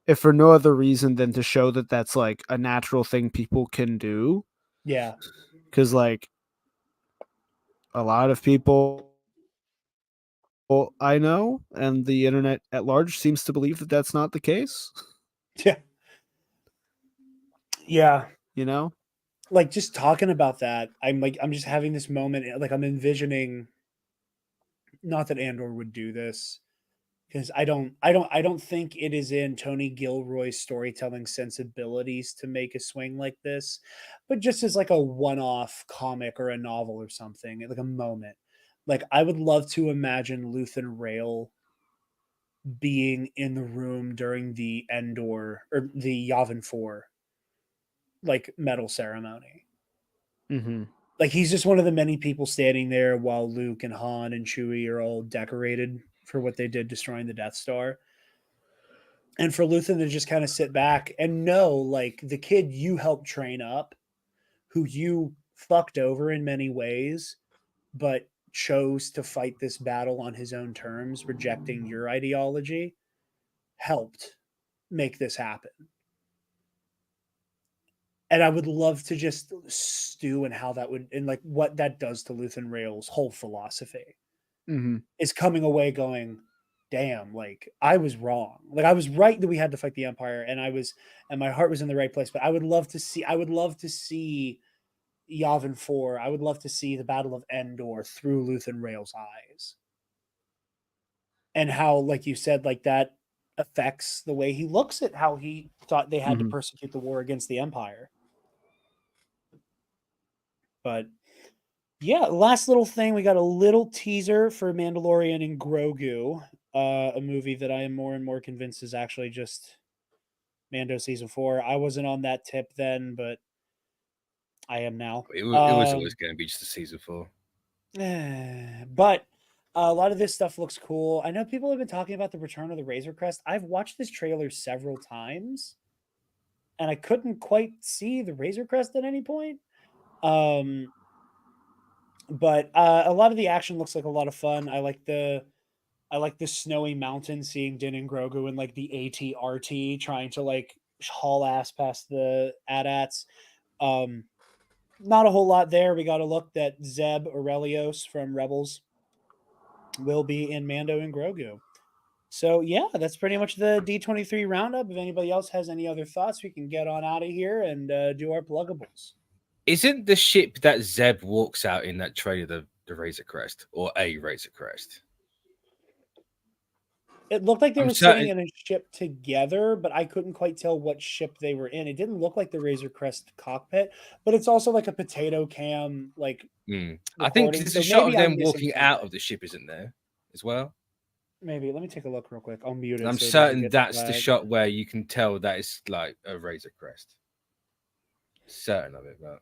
if for no other reason than to show that that's like a natural thing people can do. Yeah. Because like a lot of people I know and the internet at large seems to believe that that's not the case. Yeah. You know? Like, just talking about that, I'm just having this moment, like I'm envisioning, not that Andor would do this, because I don't think it is in Tony Gilroy's storytelling sensibilities to make a swing like this, but just as like a one-off comic or a novel or something, like a moment. Like, I would love to imagine Luthen Rail being in the room during the Endor or the Yavin 4 like medal ceremony. Mm-hmm. Like, he's just one of the many people standing there while Luke and Han and Chewie are all decorated for what they did destroying the Death Star. And for Luthen to just kind of sit back and know, like, the kid you helped train up, who you fucked over in many ways, but chose to fight this battle on his own terms, rejecting your ideology, helped make this happen. And I would love to just stew in how that would, and like what that does to Luthen Rail's whole philosophy. Is coming away going, damn, like I was wrong. Like I was right that we had to fight the Empire, and my heart was in the right place. But I would love to see Yavin 4. I would love to see the Battle of Endor through Luthen Rail's eyes. And how, like you said, like that affects the way he looks at how he thought they had to persecute the war against the Empire. But yeah, last little thing, we got a little teaser for Mandalorian and Grogu, a movie that I am more and more convinced is actually just Mando season 4. I wasn't on that tip then, but I am now. It was always going to be just a season 4. But a lot of this stuff looks cool. I know people have been talking about the return of the Razor Crest. I've watched this trailer several times, and I couldn't quite see the Razor Crest at any point. But a lot of the action looks like a lot of fun. I like the snowy mountain, seeing Din and Grogu and like the AT-RT trying to like haul ass past the AT-ATs. Not a whole lot there. We got to look that Zeb Aurelios from Rebels will be in Mando and Grogu. So yeah, that's pretty much the D23 roundup. If anybody else has any other thoughts, we can get on out of here and do our pluggables. Isn't the ship that Zeb walks out in that trailer the Razor Crest or a Razor Crest? It looked like they were sitting in a ship together, but I couldn't quite tell what ship they were in. It didn't look like the Razor Crest cockpit, but it's also like a potato cam, like I think there's a shot of them walking out of the ship, isn't there, as well? Maybe. Let me take a look real quick. I'll mute it. I'm certain that's the shot where you can tell that it's like a Razor Crest. Certain of it, but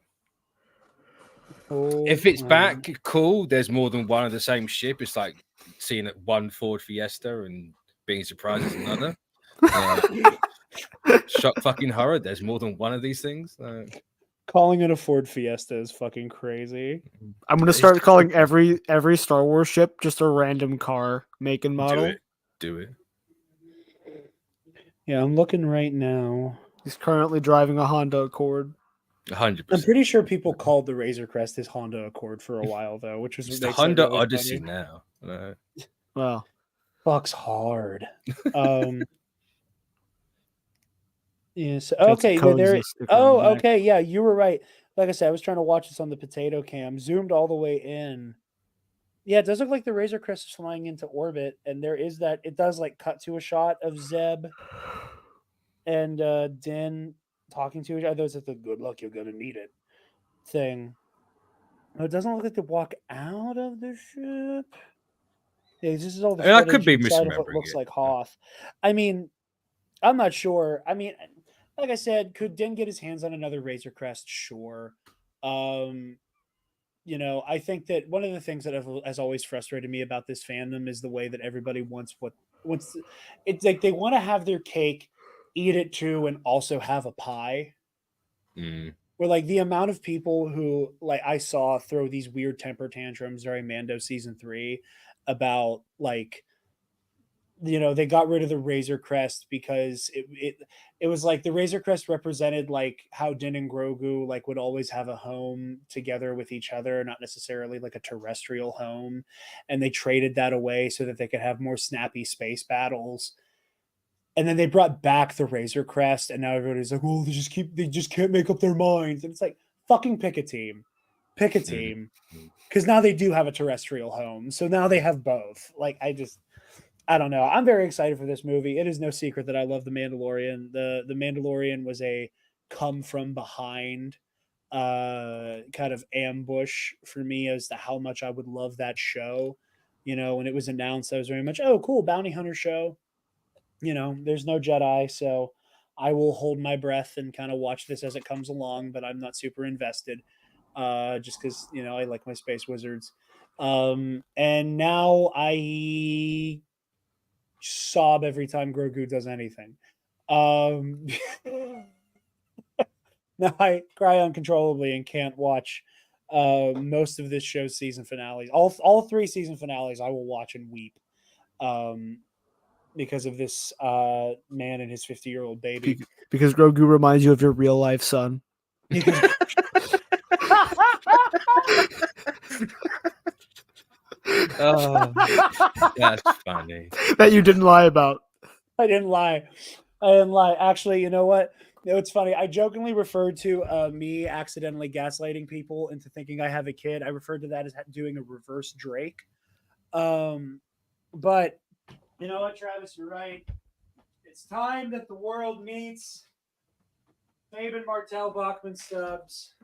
if it's back, cool. There's more than one of the same ship. It's like seeing it one Ford Fiesta and being surprised at another. Shock fucking horror. There's more than one of these things. Calling it a Ford Fiesta is fucking crazy. I'm gonna start calling every Star Wars ship just a random car make and model. Do it. Yeah, I'm looking right now. He's currently driving a Honda Accord. 100%. I'm pretty sure people called the Razor Crest his Honda Accord for a while though, which was the Honda really Odyssey funny. Now. Well, fuck's hard. Yeah. So, okay. Okay. Yeah, you were right. Like I said, I was trying to watch this on the potato cam, zoomed all the way in. Yeah, it does look like the Razor Crest is flying into orbit, and there is that. It does like cut to a shot of Zeb and Din talking to each other. It's like the "good luck, you're gonna need it" thing. No, it doesn't look like they walk out of the ship. Yeah, this is all the I could be inside misremembering of what looks it. like Hoth. I mean, I'm not sure. I mean, like I said, could Din get his hands on another Razor Crest? Sure. You know, I think that one of the things that has always frustrated me about this fandom is the way that everybody wants it's like they want to have their cake, eat it too, and also have a pie. Where like the amount of people who like I saw throw these weird temper tantrums during Mando season 3 about like, you know, they got rid of the Razor Crest because it was like the Razor Crest represented like how Din and Grogu like would always have a home together with each other, not necessarily like a terrestrial home, and they traded that away so that they could have more snappy space battles. And then they brought back the Razor Crest, and now everybody's like, "Oh, they just can't make up their minds." And it's like, fucking pick a team, because now they do have a terrestrial home, so now they have both. Like, I don't know. I'm very excited for this movie. It is no secret that I love The Mandalorian. The Mandalorian was a come from behind kind of ambush for me as to how much I would love that show. When it was announced, I was very much, oh, cool, bounty hunter show. There's no Jedi, so I will hold my breath and kind of watch this as it comes along, but I'm not super invested, just because, I like my space wizards. And now I sob every time Grogu does anything. Now I cry uncontrollably and can't watch most of this show's season finales. All 3 season finales I will watch and weep. Because of this man and his 50-year-old baby. Because Grogu reminds you of your real life son. Oh, that's funny. That you didn't lie about. I didn't lie. Actually, you know what? It's funny. I jokingly referred to me accidentally gaslighting people into thinking I have a kid. I referred to that as doing a reverse Drake. But you know what, Travis? You're right. It's time that the world meets Fabian Martel Bachman Stubbs.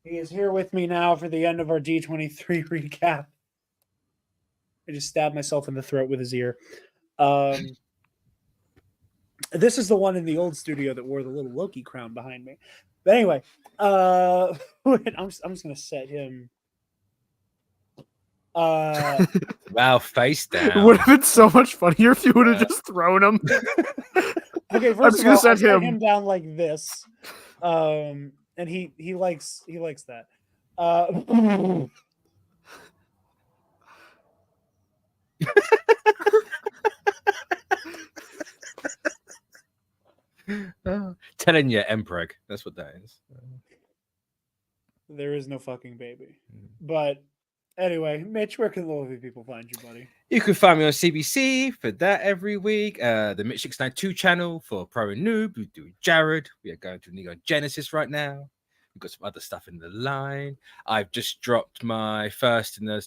He is here with me now for the end of our D23 recap. I just stabbed myself in the throat with his ear. This is the one in the old studio that wore the little Loki crown behind me. But anyway, I'm just going to set him. Wow, face down. It would have been so much funnier if you would have just thrown him. Okay, first of all, I set him down like this, and he likes that. Telling you, Emperor. That's what that is. There is no fucking baby. But anyway, Mitch, where can the lovely people find you, buddy? You can find me on CBC for that every week. The Mitch 692 channel for Pro and Noob. We do Jared. We are going to Neon Genesis right now. We've got some other stuff in the line. I've just dropped my first in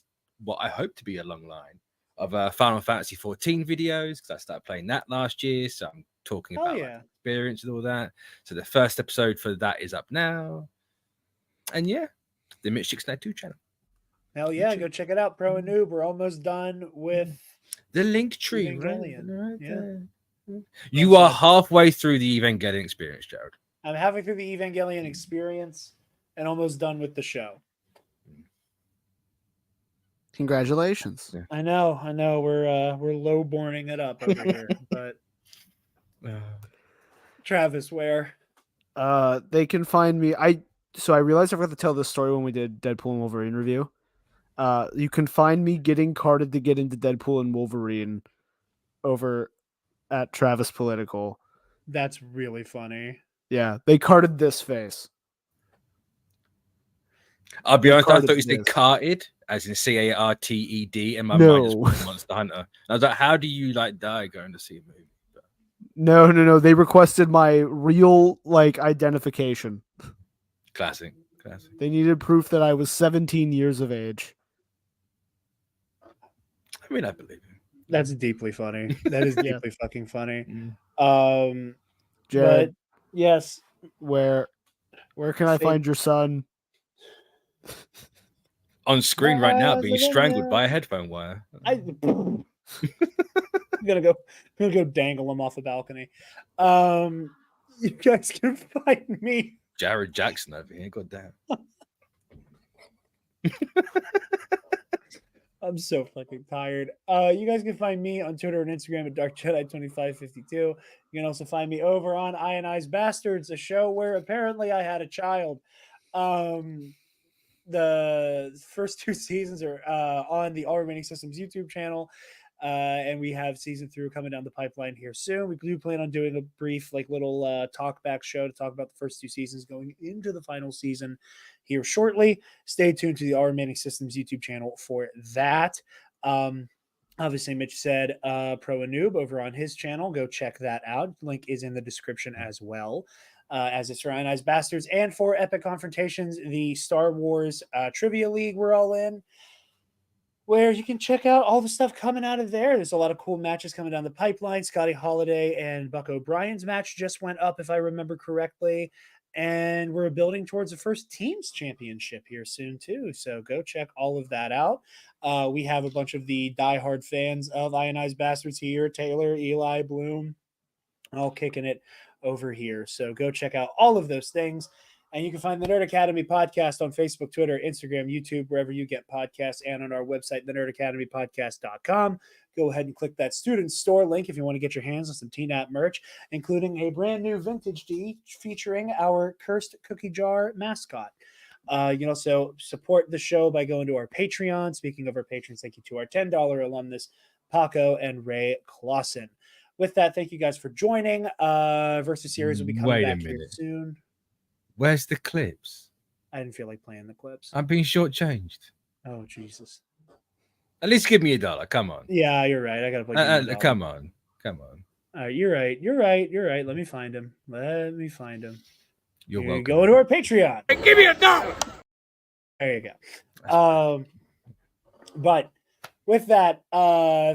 what I hope to be a long line of Final Fantasy 14 videos, because I started playing that last year. So I'm talking about my experience and all that. So the first episode for that is up now. And yeah, the Mitch 692 channel. Hell yeah, go check it out, Pro and Noob. We're almost done with the link tree. Evangelion. Right. You are halfway through the Evangelion experience, Jared. I'm halfway through the Evangelion experience and almost done with the show. Congratulations. Yeah. I know. We're low-borning it up over here, but Travis, where? They can find me. I realized I forgot to tell this story when we did Deadpool and Wolverine review. You can find me getting carded to get into Deadpool and Wolverine over at Travis Political. That's really funny. Yeah, they carded this face. I'll be honest, I thought you said carted, as in CARTED, and my mind just went Monster Hunter. I was like, how do you die going to see a movie? No. They requested my real identification. Classic. They needed proof that I was 17 years of age. I mean, I believe it. That's deeply funny. That is deeply fucking funny. Jared, but yes. Where can I find your son? On screen right now, being strangled by a headphone wire. I'm gonna go dangle him off a balcony. You guys can find me. Jared Jackson over here. God damn. I'm so fucking tired. You guys can find me on Twitter and Instagram at DarkJedi2552. You can also find me over on Ionized Bastards, a show where apparently I had a child. The first 2 seasons are on the All Remaining Systems YouTube channel. And we have season 3 coming down the pipeline here soon. We do plan on doing a brief little talk back show to talk about the first 2 seasons going into the final season here shortly. Stay tuned to the All Remaining Systems YouTube channel for that. Obviously, Mitch said Pro and Noob over on his channel. Go check that out. Link is in the description as well. As it's for Ionized Bastards. And for Epic Confrontations, the Star Wars Trivia League we're all in, where you can check out all the stuff coming out of there. There's a lot of cool matches coming down the pipeline. Scotty Holiday and Buck O'Brien's match just went up, if I remember correctly. And we're building towards the first teams championship here soon, too. So go check all of that out. We have a bunch of the diehard fans of Ionized Bastards here. Taylor, Eli, Bloom, all kicking it over here. So go check out all of those things. And you can find the Nerd Academy podcast on Facebook, Twitter, Instagram, YouTube, wherever you get podcasts, and on our website, thenerdacademypodcast.com. Go ahead and click that student store link if you want to get your hands on some TNAP merch, including a brand new vintage D featuring our cursed cookie jar mascot. You can also support the show by going to our Patreon. Speaking of our patrons, thank you to our $10 alumnus, Paco and Ray Clausen. With that, thank you guys for joining. Versus Series will be coming back here soon. Where's the clips? I didn't feel like playing the clips. I'm being shortchanged. Oh, Jesus. At least give me $1. Come on. Yeah, you're right. I got to play. Come on. You're right. Let me find him. You're Here welcome. you go to our Patreon. Hey, give me $1. There you go. But with that,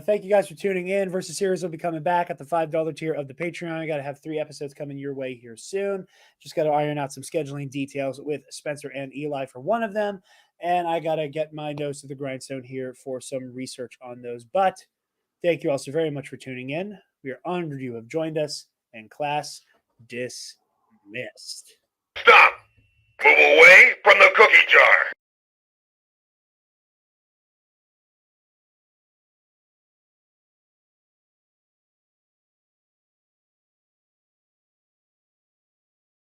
thank you guys for tuning in. Versus Series will be coming back at the $5 tier of the Patreon. I got to have 3 episodes coming your way here soon. Just got to iron out some scheduling details with Spencer and Eli for one of them. And I got to get my nose to the grindstone here for some research on those. But thank you all so very much for tuning in. We are honored you have joined us, and class dismissed. Stop! Move away from the cookie jar!